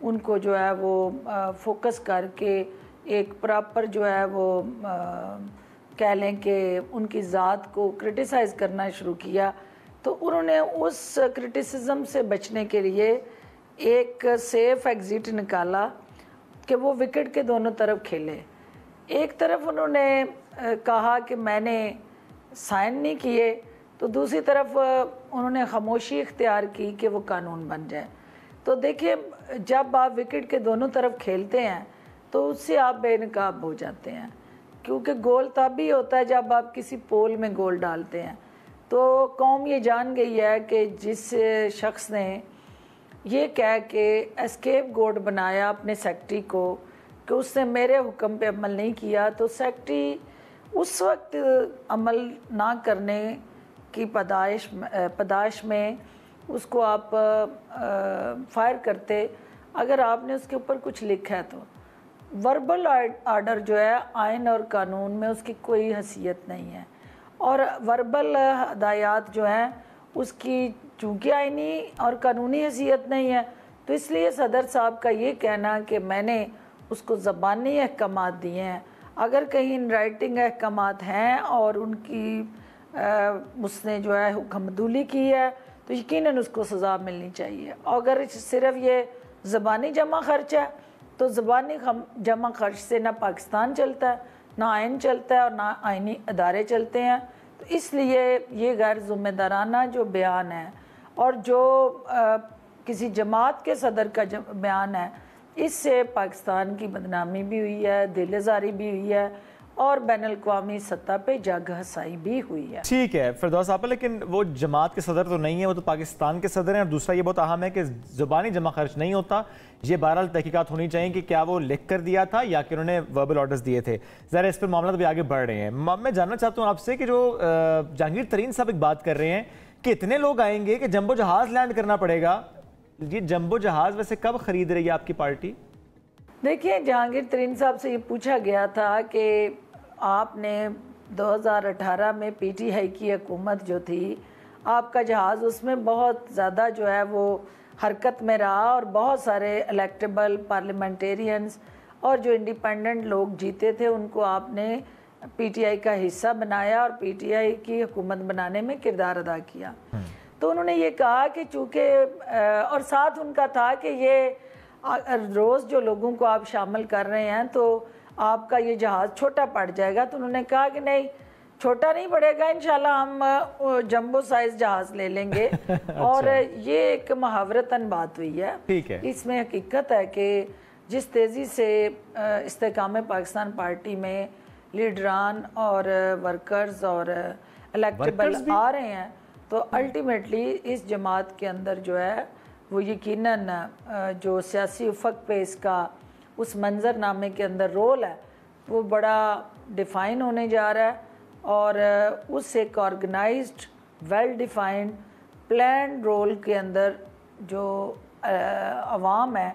D: उनको जो है वो फोकस करके एक प्रॉपर जो है वो कह लें कि उनकी ज़ात को क्रिटिसाइज़ करना शुरू किया, तो उन्होंने उस क्रिटिसिज्म से बचने के लिए एक सेफ एग्ज़िट निकाला कि वो विकेट के दोनों तरफ खेले। एक तरफ उन्होंने कहा कि मैंने साइन नहीं किए, तो दूसरी तरफ उन्होंने खामोशी इख्तियार की कि वो कानून बन जाए। तो देखिए, जब आप विकेट के दोनों तरफ खेलते हैं तो उससे आप बेनकाब हो जाते हैं, क्योंकि गोल तब भी होता है जब आप किसी पोल में गोल डालते हैं। तो कौम ये जान गई है कि जिस शख्स ने ये कह के एस्केप गोट बनाया अपने सेक्रेटरी को कि उसने मेरे हुक्म पे अमल नहीं किया, तो सेक्रेटरी उस वक्त अमल ना करने की पदाइश में उसको आप फायर करते अगर आपने उसके ऊपर कुछ लिखा है। वर्बल आर्डर जो है आइन और कानून में उसकी कोई हैसियत नहीं है और वर्बल हदायत जो हैं उसकी चूँकि आइनी और कानूनी हैसियत नहीं है, तो इसलिए सदर साहब का ये कहना कि मैंने उसको ज़बानी अहकामात दिए हैं, अगर कहीं इन राइटिंग अहकामात हैं और उनकी उसने जो है हुक्मदूली की है तो यकीनन उसको सज़ा मिलनी चाहिए। अगर सिर्फ ये ज़बानी जमा खर्च है तो ज़बानी जमा खर्च से ना पाकिस्तान चलता है, ना आइन चलता है और ना आइनी अदारे चलते हैं। तो इसलिए ये गैर ज़िम्मेदाराना जो बयान है और जो किसी जमात के सदर का बयान है, इससे पाकिस्तान की बदनामी भी हुई है, दिल आज़ारी भी हुई है और बैनुल-अक़वामी सतह पे जग हसाई भी हुई है।
B: ठीक है फिरदौस साहब, लेकिन वो जमात के सदर तो नहीं है, वो तो पाकिस्तान के सदर हैं। और दूसरा ये बहुत अहम है कि ज़ुबानी जमा खर्च नहीं होता। ये बहरहाल तहकीकात होनी चाहिए कि क्या वो लिख कर दिया था या कि उन्होंने वर्बल ऑर्डर्स दिए थे। ज़रा इस पर मामला भी आगे बढ़ रहे हैं। मैं जानना चाहता हूँ आपसे कि जो जहांगीर तरीन साहब एक बात कर रहे हैं कि इतने लोग आएंगे कि जंबो जहाज़ लैंड करना पड़ेगा। ये जंबो जहाज़ वैसे कब खरीद रही है आपकी पार्टी?
D: देखिए, जहांगीर तरीन साहब से ये पूछा गया था कि आपने 2018 में पीटीआई की हुकूमत जो थी, आपका जहाज़ उसमें बहुत ज़्यादा जो है वो हरकत में रहा और बहुत सारे इलेक्टेबल पार्लियामेंटेरियंस और जो इंडिपेंडेंट लोग जीते थे उनको आपने पीटीआई का हिस्सा बनाया और पीटीआई की हुकूमत बनाने में किरदार अदा किया। तो उन्होंने ये कहा कि चूँकि और साथ उनका था कि ये रोज़ जो लोगों को आप शामिल कर रहे हैं तो आपका ये जहाज़ छोटा पड़ जाएगा। तो उन्होंने कहा कि नहीं, छोटा नहीं पड़ेगा, इंशाल्लाह हम जंबो साइज जहाज़ ले लेंगे। और ये एक मुहावरतन बात हुई है।
B: ठीक है,
D: इसमें हकीकत है कि जिस तेज़ी से इस्तेकाम पाकिस्तान पार्टी में लीडरान और वर्कर्स और इलेक्टेबल आ रहे हैं, तो अल्टीमेटली इस जमात के अंदर जो है वो यकीनन जो सियासी उफक पे इसका उस मंजरनामे के अंदर रोल है वो बड़ा डिफ़ाइन होने जा रहा है और उस एक ऑर्गेनाइज्ड वेल डिफ़ाइंड प्लान रोल के अंदर जो अवाम है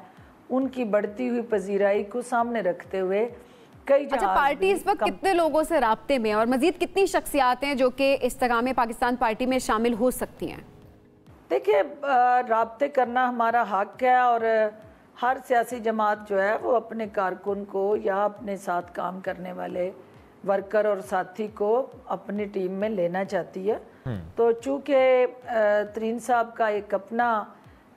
D: उनकी बढ़ती हुई पजीराई को सामने रखते हुए कई
A: पार्टी इस वक्त कितने लोगों से राब्ते में और मजीद कितनी शख्सियात हैं जो कि इस्तेकाम पाकिस्तान पार्टी में शामिल हो सकती हैं?
D: देखिए, राब्ते करना हमारा हक है और हर सियासी जमात जो है वो अपने कारकुन को या अपने साथ काम करने वाले वर्कर और साथी को अपनी टीम में लेना चाहती है। तो चूँकि तरीन साहब का एक अपना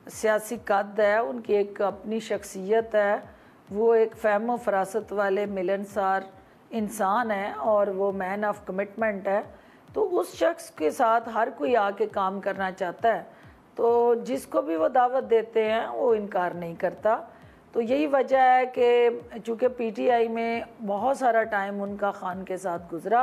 D: सियासी कद है, उनकी एक अपनी शख्सियत है, वो एक फ़हम व फरासत वाले मिलनसार इंसान है और वो मैन ऑफ कमिटमेंट है। तो उस शख्स के साथ हर कोई आके काम करना चाहता है, तो जिसको भी वो दावत देते हैं वो इनकार नहीं करता। तो यही वजह है कि चूँकि पीटीआई में बहुत सारा टाइम उनका खान के साथ गुज़रा,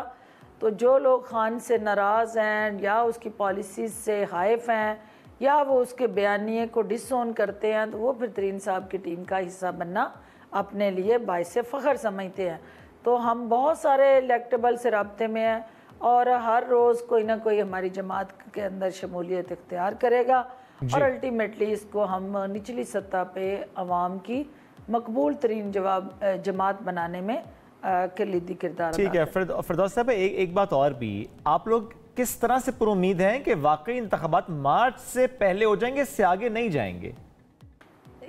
D: तो जो लोग खान से नाराज़ हैं या उसकी पॉलिसीज़ से हाइफ हैं या वो उसके बयानिए को डिसओन करते हैं, तो वो फिर तरीन साहब की टीम का हिस्सा बनना अपने लिए बाइस फ़ख्र समझते हैं। तो हम बहुत सारे इलेक्टेबल से राब्ते में हैं और हर रोज़ कोई ना कोई हमारी जमात के अंदर शमूलियत इख्तियार करेगा और अल्टीमेटली इसको हम निचली सतह पे अवाम की मकबूल तरीन जमात बनाने में कलीदी किरदार।
B: ठीक है फिरदौस साहब, एक बात और भी, आप लोग किस तरह से पुरुमीद हैं कि वाकई इंतखाबात मार्च से पहले हो जाएंगे, इससे आगे नहीं जाएंगे?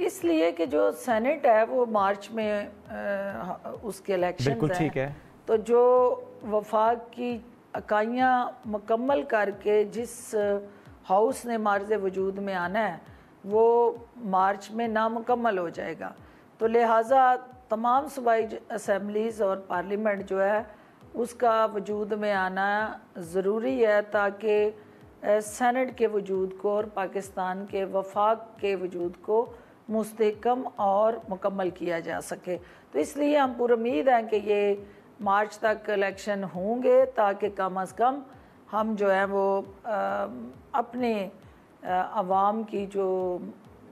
D: इसलिए कि जो सेनेट है वो मार्च में उसके इलेक्शन
B: बिल्कुल ठीक है,
D: तो जो वफाक की इकाइयाँ मुकम्मल करके जिस हाउस ने मार्ज वजूद में आना है वो मार्च में नामुकम्मल हो जाएगा। तो लिहाजा तमाम सूबाई असम्बलीज़ और पार्लियामेंट जो है उसका वजूद में आना ज़रूरी है ताकि सेनेट के वजूद को और पाकिस्तान के वफाक के वजूद को मुस्तहकम और मुकम्मल किया जा सके। तो इसलिए हम पुरुमीद हैं कि ये मार्च तक इलेक्शन होंगे ताकि कम अज़ कम हम जो है वो अपने अवाम की जो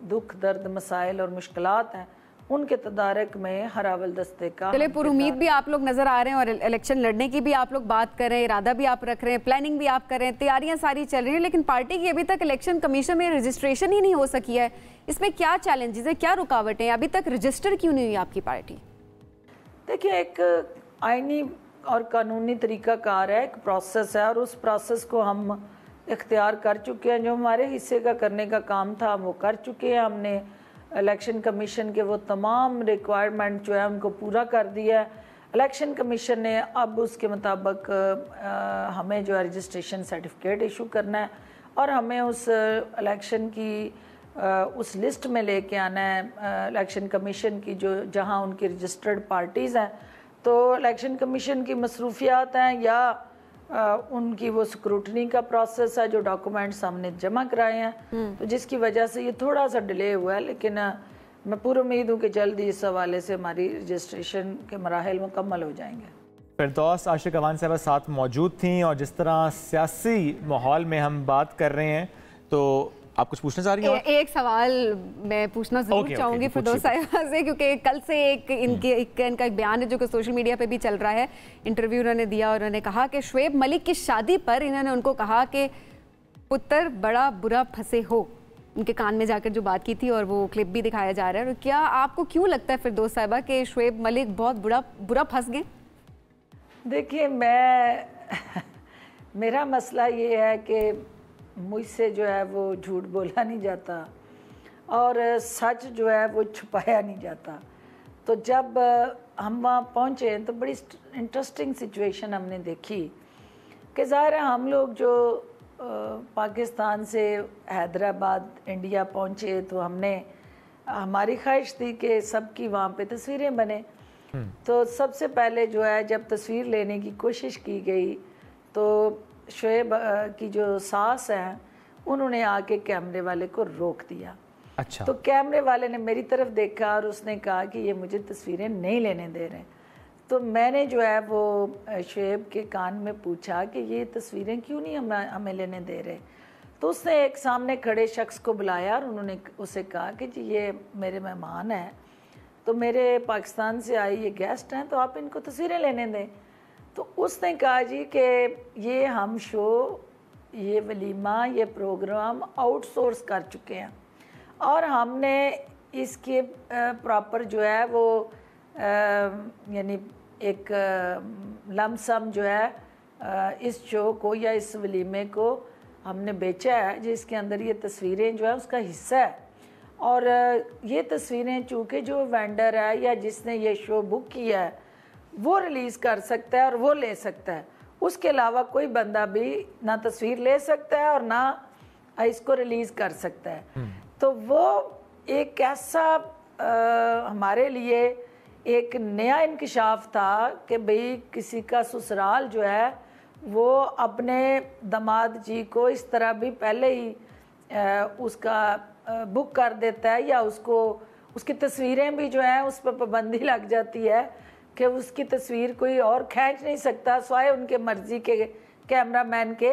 D: दुख दर्द मसाइल और मुश्किलात हैं उनके तदारक में हर अवल दस्ते का।
A: चले, पुरुमीद भी आप लोग नज़र आ रहे हैं और इलेक्शन लड़ने की भी आप लोग बात कर रहे हैं, इरादा भी आप रख रहे हैं, प्लानिंग भी आप कर रहे हैं, तैयारियां सारी चल रही हैं, लेकिन पार्टी की अभी तक इलेक्शन कमीशन में रजिस्ट्रेशन ही नहीं हो सकी है। इसमें क्या चैलेंजेस है, क्या रुकावटें हैं? अभी तक रजिस्टर क्यों नहीं हुई आपकी पार्टी?
D: देखिए, एक आईनी और कानूनी तरीक़ाकार है, एक प्रोसेस है, और उस प्रोसेस को हम इख्तियार कर चुके हैं। जो हमारे हिस्से का करने का काम था वो कर चुके हैं। हमने इलेक्शन कमीशन के वो तमाम रिक्वायरमेंट जो है उनको पूरा कर दिया है। इलेक्शन कमीशन ने अब उसके मुताबिक हमें जो है रजिस्ट्रेशन सर्टिफिकेट इशू करना है और हमें उस इलेक्शन की उस लिस्ट में लेके आना है इलेक्शन कमीशन की, जो जहां उनकी रजिस्टर्ड पार्टीज़ हैं। तो इलेक्शन कमीशन की मसरूफियात हैं या उनकी वो स्क्रूटनी का प्रोसेस है, जो डॉक्यूमेंट्स हमने जमा कराए हैं, तो जिसकी वजह से ये थोड़ा सा डिले हुआ है। लेकिन मैं पूरी उम्मीद हूँ कि जल्द ही इस हवाले से हमारी रजिस्ट्रेशन के मराहल मुकम्मल हो जाएंगे।
B: फिरदौस आशिक अवान साहब साथ मौजूद थी, और जिस तरह सियासी माहौल में हम बात कर रहे हैं, तो आप कुछ पूछना चाह रही हैं? एक
A: सवाल मैं पूछना जरूर चाहूँगी फिरदौस साहिबा से, क्योंकि कल से इनका एक बयान है जो कि सोशल मीडिया पे भी चल रहा है। इंटरव्यू उन्होंने दिया और उन्होंने कहा कि शुएब मलिक की शादी पर इन्होंने उनको कहा कि पुत्र बड़ा बुरा फंसे हो, उनके कान में जाकर जो बात की थी, और वो क्लिप भी दिखाया जा रहा है। और क्या आपको क्यों लगता है फिरदौस साहिबा कि शुएब मलिक बहुत बुरा फंस गए?
D: देखिए, मेरा मसला ये है कि मुझसे जो है वो झूठ बोला नहीं जाता और सच जो है वो छुपाया नहीं जाता। तो जब हम वहाँ पहुँचे तो बड़ी इंटरेस्टिंग सिचुएशन हमने देखी कि ज़ाहिर है हम लोग जो पाकिस्तान से हैदराबाद इंडिया पहुँचे तो हमारी ख्वाहिश थी कि सबकी वहाँ पे तस्वीरें बने। तो सबसे पहले जो है जब तस्वीर लेने की कोशिश की गई तो शुएब की जो सास हैं उन्होंने आके कैमरे वाले को रोक दिया।
B: अच्छा।
D: तो कैमरे वाले ने मेरी तरफ देखा और उसने कहा कि ये मुझे तस्वीरें नहीं लेने दे रहे। तो मैंने जो है वो शुएब के कान में पूछा कि ये तस्वीरें क्यों नहीं हमें लेने दे रहे। तो उसने एक सामने खड़े शख्स को बुलाया और उन्होंने उसे कहा कि जी ये मेरे मेहमान हैं, तो मेरे पाकिस्तान से आई ये गेस्ट हैं, तो आप इनको तस्वीरें लेने दें। तो उसने कहा जी कि ये हम शो, ये वलीमा, ये प्रोग्राम आउटसोर्स कर चुके हैं और हमने इसके प्रॉपर जो है वो यानी एक लमसम जो है इस शो को या इस वलीमे को हमने बेचा है, जिसके अंदर ये तस्वीरें जो है उसका हिस्सा है। और ये तस्वीरें चूँकि जो वेंडर है या जिसने ये शो बुक किया है वो रिलीज़ कर सकता है और वो ले सकता है, उसके अलावा कोई बंदा भी ना तस्वीर ले सकता है और ना इसको रिलीज़ कर सकता है। तो वो एक ऐसा हमारे लिए एक नया इंकशाफ था कि भाई किसी का ससुराल जो है वो अपने दामाद जी को इस तरह भी पहले ही उसका बुक कर देता है या उसकी तस्वीरें भी जो हैं उस पर पाबंदी लग जाती है कि उसकी तस्वीर कोई और खींच नहीं सकता सिवाय उनके मर्ज़ी के कैमरामैन के।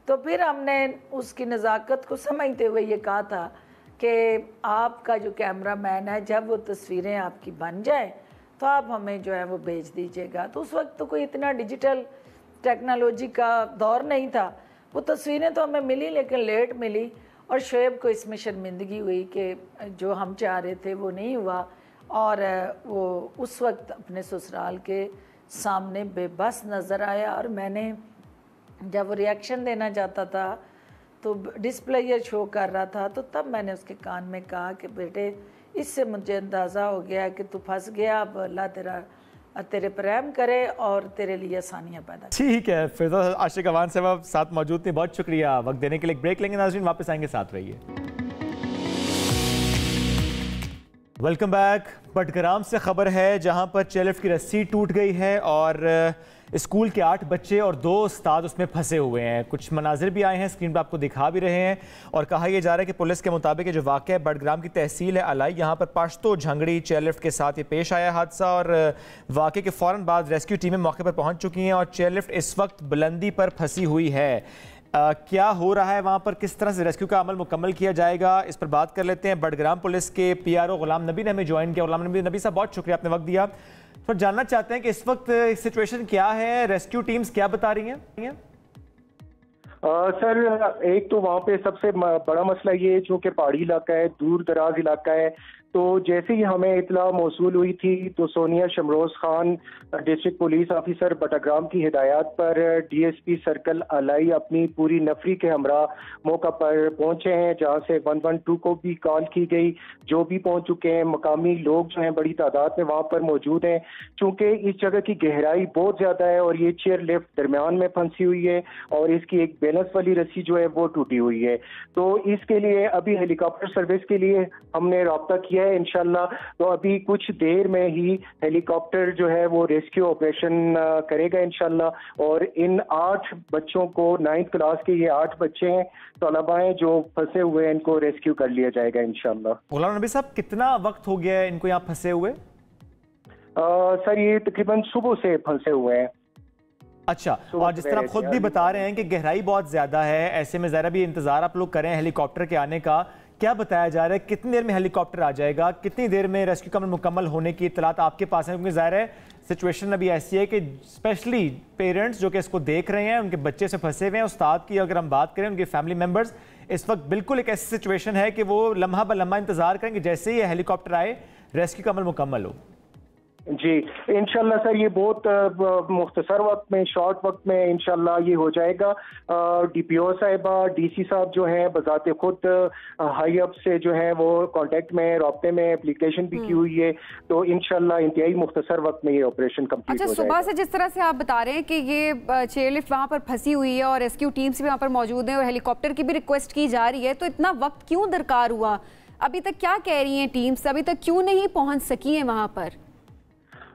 D: तो फिर हमने उसकी नज़ाकत को समझते हुए ये कहा था कि आपका जो कैमरामैन है जब वो तस्वीरें आपकी बन जाए तो आप हमें जो है वो भेज दीजिएगा। तो उस वक्त तो कोई इतना डिजिटल टेक्नोलॉजी का दौर नहीं था। वो तस्वीरें तो हमें मिली लेकिन लेट मिली और शुएब को इसमें शर्मिंदगी हुई कि जो हम चाह रहे थे वो नहीं हुआ और वो उस वक्त अपने ससुराल के सामने बेबस नज़र आया। और मैंने जब वो रिएक्शन देना चाहता था तो डिस्प्ले शो कर रहा था, तो तब मैंने उसके कान में कहा कि बेटे इससे मुझे अंदाज़ा हो गया कि तू फंस गया, अब अल्लाह तेरे पर रहम करे और तेरे लिए आसानियाँ पैदा।
B: ठीक है, फिरदौस आशिक अवान साहब साथ मौजूद थे, बहुत शुक्रिया। वक्त देने के लिए ब्रेक लेंगे नाज़रीन, वापस आएंगे, साथ रहिए। Welcome back. बटग्राम से खबर है जहां पर चेयरलिफ्ट की रस्सी टूट गई है और स्कूल के 8 बच्चे और 2 उस्ताद उसमें फंसे हुए हैं। कुछ मनाजिर भी आए हैं, स्क्रीन पर आपको दिखा भी रहे हैं। और कहा यह जा रहा है कि पुलिस के मुताबिक जो वाक़या बटग्राम की तहसील है अलाई, यहाँ पर पश्तो झंगड़ी चेयरलिफ्ट के साथ ये पेश आया हादसा और वाक़े के फ़ौरन बाद रेस्क्यू टीमें मौके पर पहुँच चुकी हैं और चेयरलिफ्ट इस वक्त बुलंदी पर फंसी हुई है। क्या हो रहा है वहाँ पर, किस तरह से रेस्क्यू का अमल मुकम्मल किया जाएगा, इस पर बात कर लेते हैं। बटग्राम पुलिस के PRO गुलाम नबी ने हमें ज्वाइन किया। गुलाम नबी साहब, बहुत शुक्रिया, आपने वक्त दिया। तो जानना चाहते हैं कि इस वक्त सिचुएशन क्या है, रेस्क्यू टीम्स क्या बता रही हैं?
E: सर एक तो वहाँ पे सबसे बड़ा मसला ये है, जो कि पहाड़ी इलाका है, दूर दराज इलाका है, तो जैसे ही हमें इतला मौसूल हुई थी तो Sonia Shamroz Khan district police officer Battagram की हिदायत पर डीएसपी सर्कल अलाई अपनी पूरी नफरी के हमरा मौका पर पहुंचे हैं, जहां से 112 को भी कॉल की गई, जो भी पहुंच चुके हैं। मकामी लोग जो हैं बड़ी तादाद में वहां पर मौजूद हैं। चूंकि इस जगह की गहराई बहुत ज्यादा है और ये चेयर लिफ्ट दरमियान में फंसी हुई है और इसकी एक बैलेंस वाली रस्सी जो है वो टूटी हुई है, तो इसके लिए अभी हेलीकॉप्टर सर्विस के लिए हमने रब्ता किया है इंशाल्लाह। तो अभी कुछ देर में ही हेलीकॉप्टर जो है वो रेस्क्यू ऑपरेशन करेगा इंशाल्लाह। और इन 8 बच्चों को 9th क्लास के ये 8 बच्चे हैं, तलबा हैं जो फंसे हुए हैं, इनको रेस्क्यू कर लिया जाएगा इंशाल्लाह।
B: गुलाम नबी साहब, कितना वक्त हो गया है इनको यहाँ फंसे हुए?
E: सर ये तकरीबन सुबह से फंसे हुए हैं।
B: अच्छा, और जिस तरह आप खुद भी बता रहे हैं कि गहराई बहुत ज्यादा है, ऐसे में जरा भी इंतजार आप लोग करें हेलीकॉप्टर के आने का, क्या बताया जा रहा है कितनी देर में हेलीकॉप्टर आ जाएगा, कितनी देर में रेस्क्यू का मुकम्मल होने की इतलात आपके पास है? क्योंकि ज़ाहिर है सिचुएशन अभी ऐसी है कि स्पेशली पेरेंट्स जो कि इसको देख रहे हैं, उनके बच्चे से फंसे हुए हैं, उस्ताद की अगर हम बात करें, उनके फैमिली मेम्बर्स इस वक्त बिल्कुल एक ऐसी सिचुएशन है कि वो लम्हा ब लम्हा इंतजार करेंगे जैसे ही हेलीकॉप्टर आए, रेस्क्यू का अमल मुकम्मल हो।
E: जी इंशाल्लाह सर, ये बहुत मुख्तसर वक्त में, शॉर्ट वक्त में इंशाल्लाह ये हो जाएगा। डीपीओ साहिबा, डीसी साहब जो हैं बजाते खुद हाई अप से जो है वो कांटेक्ट में, रब्ते में, एप्लीकेशन भी की हुई है, तो इंशाल्लाह इंतहाई मुख्तसर वक्त में ये ऑपरेशन कंप्लीट हो जाएगा।
A: सुबह से जिस तरह से आप बता रहे हैं कि ये चेयर लिफ्ट वहाँ पर फंसी हुई है और रेस्क्यू टीम्स भी वहाँ पर मौजूद है और हेलीकॉप्टर की भी रिक्वेस्ट की जा रही है, तो इतना वक्त क्यों दरकार हुआ? अभी तक क्या कह रही हैं टीम्स, अभी तक क्यों नहीं पहुँच सकी है वहाँ पर?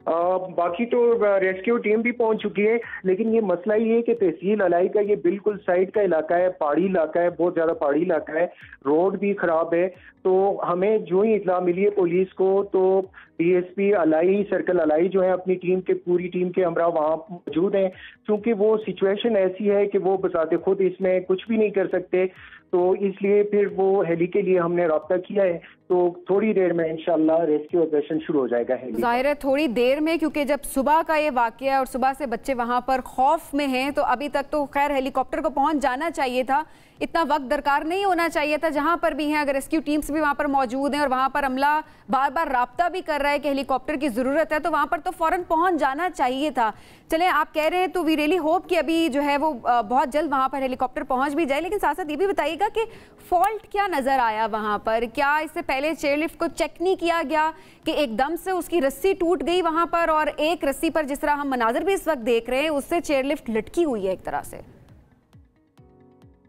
E: बाकी तो रेस्क्यू टीम भी पहुंच चुकी है, लेकिन ये मसला ये है कि तहसील अलाई का ये बिल्कुल साइड का इलाका है, पहाड़ी इलाका है, बहुत ज़्यादा पहाड़ी इलाका है, रोड भी ख़राब है। तो हमें जो ही इत्तला मिली है पुलिस को, तो डीएसपी अलाई, सर्कल अलाई जो है अपनी टीम के, पूरी टीम के हमरा वहाँ मौजूद हैं। क्योंकि वो सिचुएशन ऐसी है कि वो बजाते खुद इसमें कुछ भी नहीं कर सकते, तो इसलिए फिर वो हेली के लिए हमने रब्ता किया है। तो थोड़ी देर में इंशाल्लाह रेस्क्यू ऑपरेशन शुरू हो जाएगा हेली।
A: जाहिर है थोड़ी देर में, क्योंकि जब सुबह का ये वाकया और सुबह से बच्चे वहाँ पर खौफ में हैं, तो अभी तक तो खैर हेलीकॉप्टर को पहुँच जाना चाहिए था, इतना वक्त दरकार नहीं होना चाहिए था। जहाँ पर भी हैं, अगर रेस्क्यू टीम्स भी वहाँ पर मौजूद हैं और वहाँ पर अमला बार बार राब्ता भी कर रहा है कि हेलीकॉप्टर की ज़रूरत है, तो वहाँ पर तो फ़ौरन पहुँच जाना चाहिए था। चलें, आप कह रहे हैं तो वी रियली होप कि अभी जो है वो बहुत जल्द वहाँ पर हेलीकॉप्टर पहुँच भी जाए। लेकिन साथ साथ ये भी बताइएगा कि फॉल्ट क्या नज़र आया वहाँ पर? क्या इससे पहले चेयरलिफ्ट को चेक नहीं किया गया कि एकदम से उसकी रस्सी टूट गई वहाँ पर, और एक रस्सी पर जिस तरह हम मनाजर भी इस वक्त देख रहे हैं उससे चेयरलिफ्ट लटकी हुई है एक तरह से?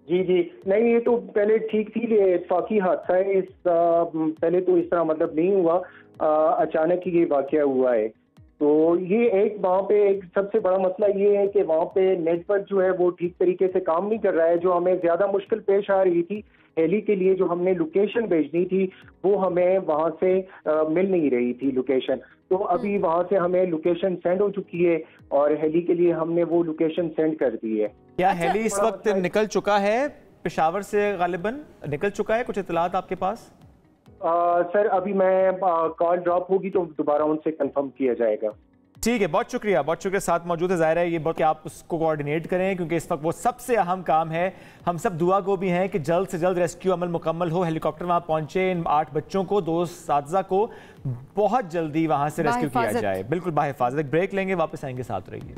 E: जी नहीं, ये तो पहले ठीक थी, ये इत्तफाकी हादसा है। पहले तो इस तरह मतलब नहीं हुआ, अचानक ही ये वाकया हुआ है। तो ये एक वहाँ पे एक सबसे बड़ा मसला ये है कि वहाँ पे नेटवर्क जो है वो ठीक तरीके से काम नहीं कर रहा है। जो हमें ज़्यादा मुश्किल पेश आ रही थी हेली के लिए, जो हमने लोकेशन भेजनी थी वो हमें वहाँ से मिल नहीं रही थी लोकेशन। तो अभी वहाँ से हमें लोकेशन सेंड हो चुकी है और हेली के लिए हमने वो लोकेशन सेंड कर दी है।
B: क्या हेली इस वक्त निकल चुका है पेशावर से? गालिबन निकल चुका है, कुछ इत्तलात आपके पास?
E: सर अभी मैं कॉल ड्रॉप होगी तो दोबारा उनसे कंफर्म किया जाएगा।
B: ठीक है, बहुत शुक्रिया साथ मौजूद है। ज़ाहिर है ये बहुत कि आप उसको कोऑर्डिनेट करें, क्योंकि इस वक्त वो सबसे अहम काम है। हम सब दुआ गो भी हैं कि जल्द से जल्द रेस्क्यू अमल मुकम्मल हो, हेलीकॉप्टर वहाँ पहुँचे, इन 8 बच्चों को, 2 साथीज़ा को बहुत जल्दी वहाँ से रेस्क्यू किया जाए, बिल्कुल बाहिफाजत। एक ब्रेक लेंगे, वापस आएंगे, साथ रहिए।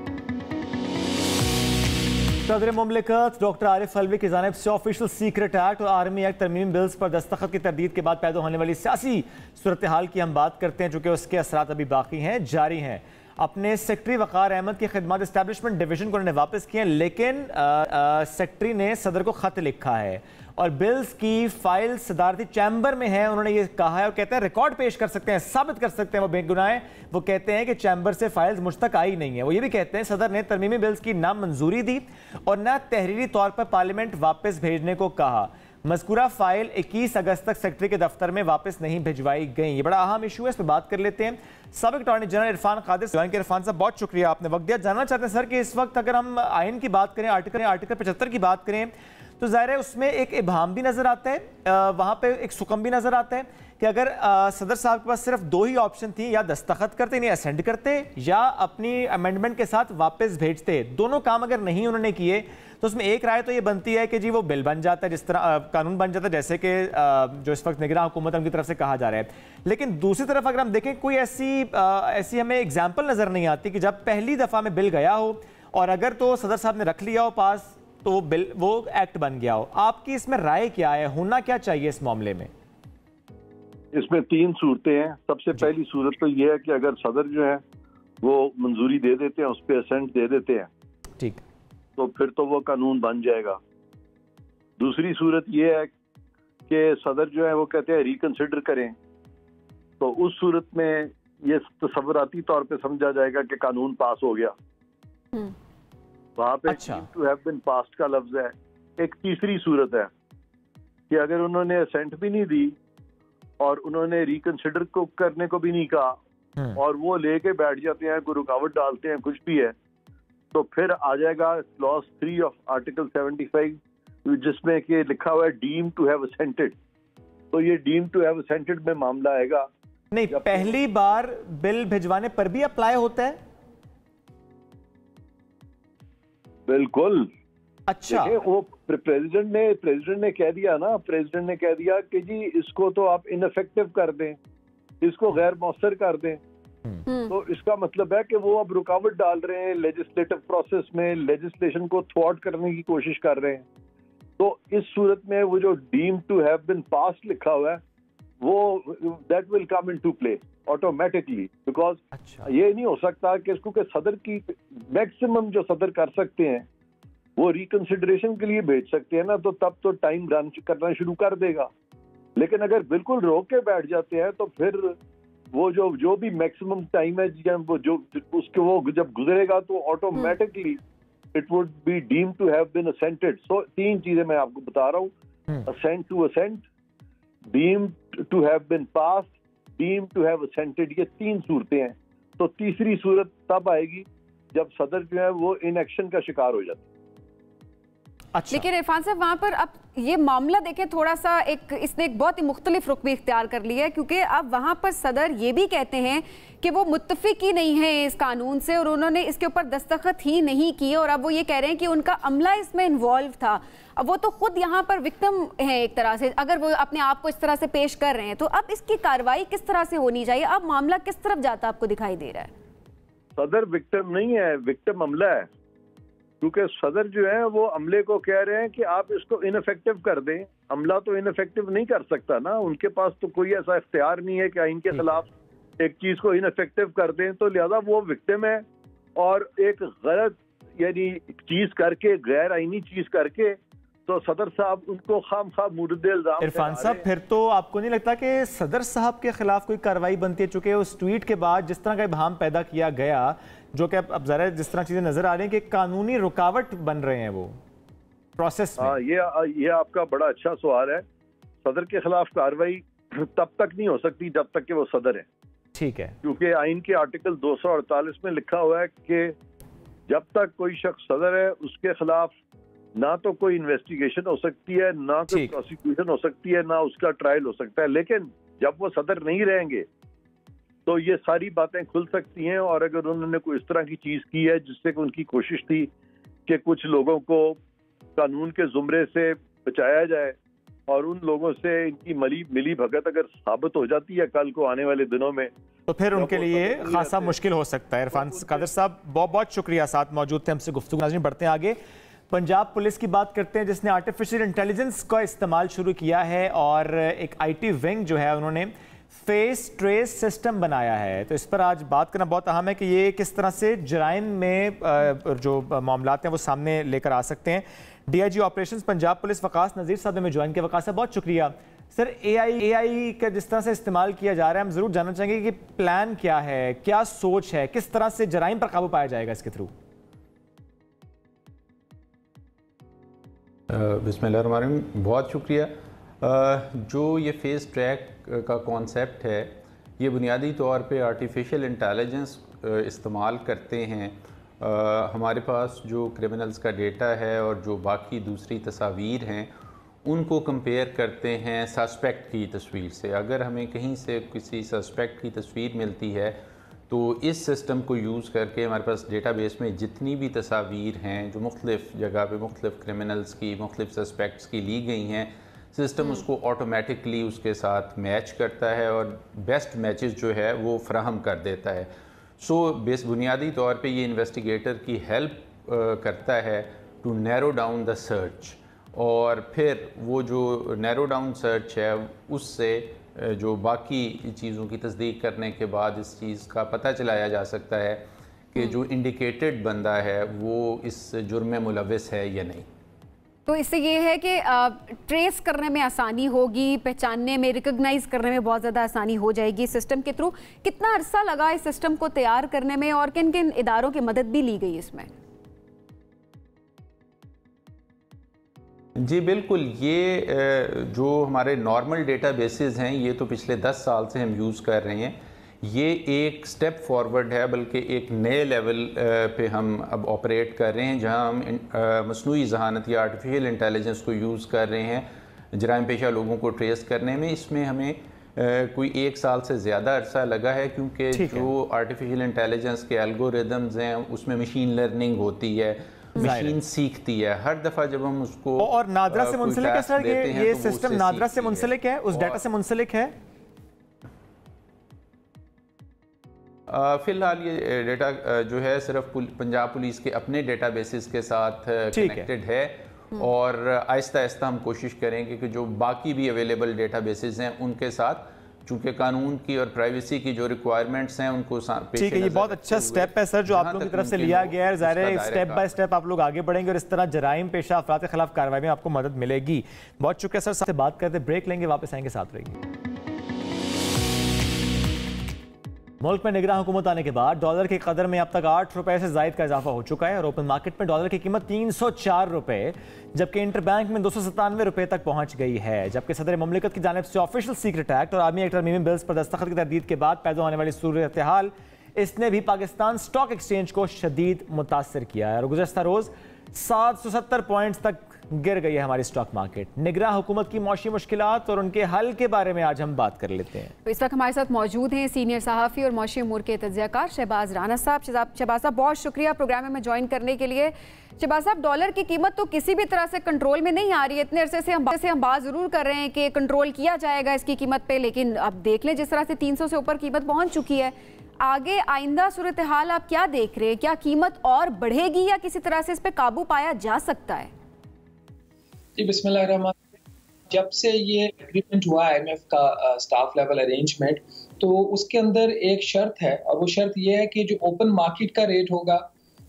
B: सदर मुमलिकत डॉक्टर आरिफ अलवी की जानिब से ऑफिशियल सीक्रेट एक्ट और आर्मी एक्ट तरमीम बिल्स पर दस्तखत की तरदीद के बाद पैदा होने वाली सियासी सूरत हाल की हम बात करते हैं, चूँकि उसके असरात अभी बाकी हैं, जारी हैं। अपने सेक्रेटरी वक़ार अहमद की खिदमत एस्टैब्लिशमेंट डिवीजन को उन्होंने वापस किए, लेकिन सेक्रेटरी ने सदर को ख़त लिखा है और बिल्स की फाइल सदारती चैम्बर में है। उन्होंने ये कहा है और कहते हैं रिकॉर्ड पेश कर सकते हैं, साबित कर सकते हैं वो बेगुनाह है। वो कहते हैं कि चैम्बर से फाइल्स मुझ तक आई नहीं है। वो ये भी कहते हैं सदर ने तरमीमी बिल्स की ना मंजूरी दी और ना तहरीरी तौर पर पार्लियामेंट वापस भेजने को कहा। मज़कूरा फाइल 21 अगस्त तक सेक्रेटरी के दफ्तर में वापस नहीं भिजवाई गई। ये बड़ा अहम इशू है, इस पर बात कर लेते हैं। साबिक attorney general Irfan Qadir join के। इरफान साहब, बहुत शुक्रिया, आपने वक्त दिया। जानना चाहते हैं सर कि इस वक्त अगर हम आइन की बात करें, आर्टिकल 75 की बात करें, तो ज़ाहिर है उसमें एक इबाम भी नज़र आता है, वहाँ पे एक सुकम भी नज़र आता है कि अगर सदर साहब के पास सिर्फ 2 ही ऑप्शन थी, या दस्तखत करते नहीं असेंड करते या अपनी अमेंडमेंट के साथ वापस भेजते, दोनों काम अगर नहीं उन्होंने किए तो उसमें एक राय तो ये बनती है कि जी वो बिल बन जाता है, जिस तरह कानून बन जाता है जैसे कि जो इस वक्त निगरान हुकूमत उनकी तरफ से कहा जा रहा है। लेकिन दूसरी तरफ अगर हम देखें कोई ऐसी हमें एग्जाम्पल नज़र नहीं आती कि जब पहली दफ़ा में बिल गया हो और अगर तो सदर साहब ने रख लिया हो पास तो वो बिल वो एक्ट बन गया हो। आपकी इसमें राय क्या है, होना क्या चाहिए इस मामले में?
F: इसमें 3 सूरतें हैं। सबसे पहली सूरत तो ये है कि अगर सदर जो है वो मंजूरी दे देते हैं, उस पर असेंट दे देते हैं, ठीक, तो फिर तो वो कानून बन जाएगा। दूसरी सूरत ये है कि सदर जो है वो कहते हैं रिकंसिडर करें, तो उस सूरत में ये तसव्वुराती तौर पे समझा जाएगा कि कानून पास हो गया, वहां पे टू हैव बीन पास्ड का लफ्ज है। एक तीसरी सूरत है कि अगर उन्होंने असेंट भी नहीं दी और उन्होंने रिकंसिडर को करने को भी नहीं कहा और वो लेके बैठ जाते हैं, कोई रुकावट डालते हैं, कुछ भी है, तो फिर आ जाएगा क्लॉज 3 ऑफ आर्टिकल 75 जिसमें कि लिखा हुआ है डीम टू हैव असेंटेड। तो ये डीम टू हैव असेंटेड में मामला आएगा।
B: नहीं, पहली बार बिल भिजवाने पर भी अप्लाई होता है?
F: बिल्कुल।
B: अच्छा,
F: वो प्रेसिडेंट ने कह दिया ना, प्रेसिडेंट ने कह दिया कि जी इसको तो आप इनफेक्टिव कर दें, इसको गैर मौसर कर दें, तो इसका मतलब है कि वो अब रुकावट डाल रहे हैं लेजिस्लेटिव प्रोसेस में, लेजिस्लेशन को थ्वार्ट करने की कोशिश कर रहे हैं। तो इस सूरत में वो जो deem to have been passed लिखा हुआ है वो that will come into play automatically, because ये नहीं हो सकता कि इसको के सदर की मैक्सिमम जो सदर कर सकते हैं वो रिकंसिडरेशन के लिए भेज सकते हैं ना, तो तब तो टाइम रन करना शुरू कर देगा। लेकिन अगर बिल्कुल रोक के बैठ जाते हैं तो फिर वो जो भी मैक्सिमम टाइम है जब वो जो उसके वो जब गुजरेगा तो automatically it would be deem to have been assented. So 3 चीजें मैं आपको बता रहा हूँ, assent to assent, deem to have been pass, deem to have assented, ये 3 सूरतें हैं। तो तीसरी सूरत तब आएगी जब सदर जो है वो इनएक्शन का शिकार हो जाता है।
A: अच्छा। लेकिन इरफान साहब वहाँ पर अब ये मामला देखें थोड़ा सा इसने एक बहुत ही मुख्तलिफ रुख भी इख्तियार कर लिया है, क्योंकि अब वहाँ पर सदर ये भी कहते हैं कि वो मुत्तफिक ही नहीं है इस कानून से और उन्होंने इसके ऊपर दस्तखत ही नहीं किए, और अब वो ये कह रहे हैं कि उनका अमला इसमें इन्वॉल्व था। अब वो तो खुद यहाँ पर विक्टिम है एक तरह से, अगर वो अपने आप को इस तरह से पेश कर रहे हैं, तो अब इसकी कार्रवाई किस तरह से होनी चाहिए? अब मामला किस तरफ जाता आपको दिखाई दे रहा है?
F: सदर विक्टिम नहीं है, विक्टिम अमला है, क्योंकि सदर जो है वो अमले को कह रहे हैं कि आप इसको इनफेक्टिव कर दें। अमला तो इनफेक्टिव नहीं कर सकता ना, उनके पास तो कोई ऐसा इख्तियार नहीं है कि आइन के खिलाफ एक चीज को इनफेक्टिव कर दें, तो लिहाजा वो विक्टिम है और एक गलत यानी चीज करके, गैर आईनी चीज करके, तो सदर साहब उनको खामखा मुर्दे इल्जाम।
B: इरफान साहब, फिर तो आपको नहीं लगता कि सदर साहब के खिलाफ कोई कार्रवाई बनती है? चूंकि उस ट्वीट के बाद जिस तरह का इबाम पैदा किया गया, जो कि अब जरा जिस तरह चीजें नजर आ रही हैं कि कानूनी रुकावट बन रहे हैं वो प्रोसेस में।
F: ये आपका बड़ा अच्छा सवाल है। सदर के खिलाफ कार्रवाई तब तक नहीं हो सकती जब तक कि वो सदर है।
B: ठीक है,
F: क्योंकि आइन के आर्टिकल 248 में लिखा हुआ है कि जब तक कोई शख्स सदर है उसके खिलाफ ना तो कोई इन्वेस्टिगेशन हो सकती है, ना कोई प्रोसिक्यूशन हो सकती है, ना उसका ट्रायल हो सकता है। लेकिन जब वो सदर नहीं रहेंगे तो ये सारी बातें खुल सकती हैं, और अगर उन्होंने कोई इस तरह की चीज की है जिससे उनकी कोशिश थी कि कुछ लोगों को कानून के जुमरे से बचाया जाए और उन लोगों से इनकी मिली भगत अगर साबित हो जाती है कल को आने वाले दिनों में,
B: तो फिर उनके लिए खासा मुश्किल हो सकता है। इरफान कादिर साहब बहुत बहुत शुक्रिया, साथ मौजूद थे हमसे गुफ्तगू। नाज़रीन, बढ़ते हैं आगे। पंजाब पुलिस की बात करते हैं जिसने आर्टिफिशियल इंटेलिजेंस का इस्तेमाल शुरू किया है और एक IT विंग जो है उन्होंने फेस ट्रेस सिस्टम बनाया है। तो इस पर आज बात करना बहुत अहम है कि ये किस तरह से जराइम में जो मामलात हैं वो सामने लेकर आ सकते हैं। DIG operations Punjab police Waqas Nazir साहब ने ज्वाइन किया। वकास साहब बहुत शुक्रिया। सर, AI का जिस तरह से इस्तेमाल किया जा रहा है, हम ज़रूर जानना चाहेंगे कि प्लान क्या है, क्या सोच है, किस तरह से जराइम पर काबू पाया जाएगा इसके थ्रू?
G: बिस्मिल्लाहिर्रहमानिर्रहीम, बहुत शुक्रिया। जो ये फेस ट्रैक का कॉन्सेप्ट है, ये बुनियादी तौर पे आर्टिफिशियल इंटेलिजेंस इस्तेमाल करते हैं हमारे पास जो क्रिमिनल्स का डेटा है और जो बाकी दूसरी तस्वीर हैं उनको कंपेयर करते हैं सस्पेक्ट की तस्वीर से। अगर हमें कहीं से किसी सस्पेक्ट की तस्वीर मिलती है तो इस सिस्टम को यूज़ करके हमारे पास डेटाबेस में जितनी भी तस्वीर हैं जो मुख्तलिफ़ जगह पे मुख्तलिफ़ क्रिमिनल्स की मुख्तलिफ़ सस्पेक्ट्स की ली गई हैं, सिस्टम उसको ऑटोमेटिकली उसके साथ मैच करता है और बेस्ट मैचेस जो है वो फ्राहम कर देता है। सो बुनियादी तौर पे ये इन्वेस्टिगेटर की हेल्प करता है to narrow down the search, और फिर वो जो नैरो डाउन सर्च है उससे जो बाकी चीज़ों की तस्दीक करने के बाद इस चीज़ का पता चलाया जा सकता है कि जो इंडिकेटेड बंदा है वो इस जुर्म में मुलविस है या नहीं।
A: तो इससे ये है कि ट्रेस करने में आसानी होगी, पहचानने में, रिकॉग्नाइज करने में बहुत ज़्यादा आसानी हो जाएगी सिस्टम के थ्रू। कितना अरसा लगा इस सिस्टम को तैयार करने में और किन किन इदारों की मदद भी ली गई इसमें?
G: जी बिल्कुल, ये जो हमारे नॉर्मल डेटाबेसेस हैं ये तो पिछले 10 साल से हम यूज़ कर रहे हैं। ये एक स्टेप फॉरवर्ड है, बल्कि एक नए लेवल पे हम अब ऑपरेट कर रहे हैं जहां हम मसनूई ज़हानत या आर्टिफिशियल इंटेलिजेंस को यूज़ कर रहे हैं जराइम पेशा लोगों को ट्रेस करने में। इसमें हमें कोई 1 साल से ज़्यादा अरसा लगा है, क्योंकि जो आर्टिफिशियल इंटेलिजेंस के एल्गोरिदम्स हैं उसमें मशीन लर्निंग होती है, मशीन सीखती है हर दफ़ा जब हम उसको।
B: और नादरा से मुंसलिक है सर, ये सिस्टम नादरा से मुंसलिक है, उस डाटा से मुंसलिक है?
G: फ़िलहाल ये डेटा जो है सिर्फ पंजाब पुलिस के अपने डेटाबेसेस के साथ कनेक्टेड है, और आहिस्ता आहिस्ता हम कोशिश करेंगे कि जो बाकी भी अवेलेबल डेटाबेसेस हैं उनके साथ, चूंकि कानून की और प्राइवेसी की जो रिक्वायरमेंट्स हैं उनको
B: ठीक है। ये बहुत अच्छा स्टेप है सर जो आप लोगों की तरफ से लिया गया है। ज़ाहिर है स्टेप बाय स्टेप आप लोग आगे बढ़ेंगे और इस तरह जराइम पेशा अफराद के खिलाफ कार्रवाई में आपको मदद मिलेगी। बहुत शुक्रिया सर, सबसे बात करते, ब्रेक लेंगे, वापस आएंगे, साथ रहिए। मुल्क में निगरान हुकूमत आने के बाद डॉलर की कदर में अब तक 8 रुपए से जायद का इजाफा हो चुका है और ओपन मार्केट में डॉलर की कीमत 304 रुपए जबकि इंटरबैंक में 297 रुपए तक पहुंच गई है। जबकि सदर मुमलिकत की जानिब से ऑफिशियल सीक्रेट एक्ट और आर्मी एक्ट तरमीमी बिल्स पर दस्तखत की तरदीद के बाद पैदा होने वाली सूरत हाल, इसने भी पाकिस्तान स्टॉक एक्सचेंज को शदीद मुतासर किया है और गुज़श्ता रोज 770 पॉइंट्स तक गिर गई है हमारी स्टॉक मार्केट। निगरान हुकूमत की मौशी मुश्किलात और उनके हल के बारे में आज हम बात कर लेते हैं।
A: तो इस वक्त हमारे साथ मौजूद हैं सीनियर सहाफ़ी और मौशी उमूर के तज्ज़ियाकार शहबाज राना साहब। शहबाज साहब बहुत शुक्रिया प्रोग्राम में ज्वाइन करने के लिए। शहबाज साहब, डॉलर की कीमत तो किसी भी तरह से कंट्रोल में नहीं आ रही है। इतने अरसे से हम बात जरूर कर रहे हैं कि कंट्रोल किया जाएगा इसकी कीमत पे, लेकिन अब देख लें जिस तरह से 300 से ऊपर कीमत पहुंच चुकी है। आगे आइंदा सूरत हाल आप क्या देख रहे हैं? क्या कीमत और बढ़ेगी या किसी तरह से इस पे काबू पाया जा सकता है?
H: जी बिस्मिल्लाह, जब से ये एग्रीमेंट हुआ IMF का स्टाफ लेवल अरेंजमेंट, तो उसके अंदर एक शर्त है और वो शर्त ये है कि जो ओपन मार्केट का रेट होगा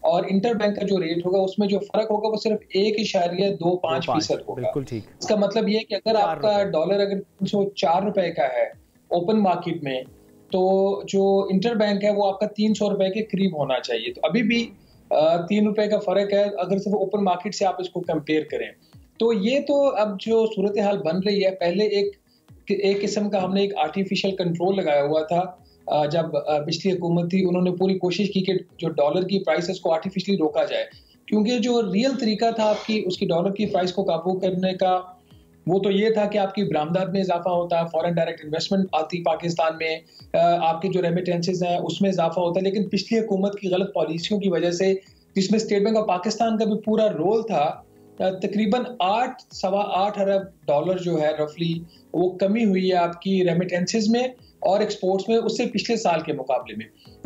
H: और इंटरबैंक का जो रेट होगा उसमें जो फर्क होगा वो सिर्फ 1.25% होगा।
B: बिल्कुल ठीक।
H: इसका मतलब ये है कि अगर आपका डॉलर अगर 304 रुपए का है ओपन मार्केट में, तो जो इंटरबैंक है वो आपका 300 रुपए के करीब होना चाहिए। तो अभी भी 3 रुपए का फर्क है अगर सिर्फ ओपन मार्केट से आप इसको कंपेयर करें। तो ये तो अब जो सूरत हाल बन रही है, पहले एक किस्म का हमने एक आर्टिफिशियल कंट्रोल लगाया हुआ था। जब पिछली हुकूमत थी उन्होंने पूरी कोशिश की कि जो डॉलर की प्राइसेस को आर्टिफिशियली रोका जाए, क्योंकि जो रियल तरीका था आपकी उसकी डॉलर की प्राइस को काबू करने का वो तो ये था कि आपकी बरामदात में इजाफा होता, फॉरेन डायरेक्ट इन्वेस्टमेंट आती पाकिस्तान में, आपके जो रेमिटेंसेज हैं उसमें इजाफा होता। लेकिन पिछली हुकूमत की गलत पॉलिसियों की वजह से, जिसमें स्टेट बैंक ऑफ पाकिस्तान का भी पूरा रोल था, तकरीबन 8-8.25 अरब डॉलर जो है रफली वो कमी हुई है आपकी रेमिटेंसेज में और एक्सपोर्ट्स में उससे पिछले साल के मुकाबले में।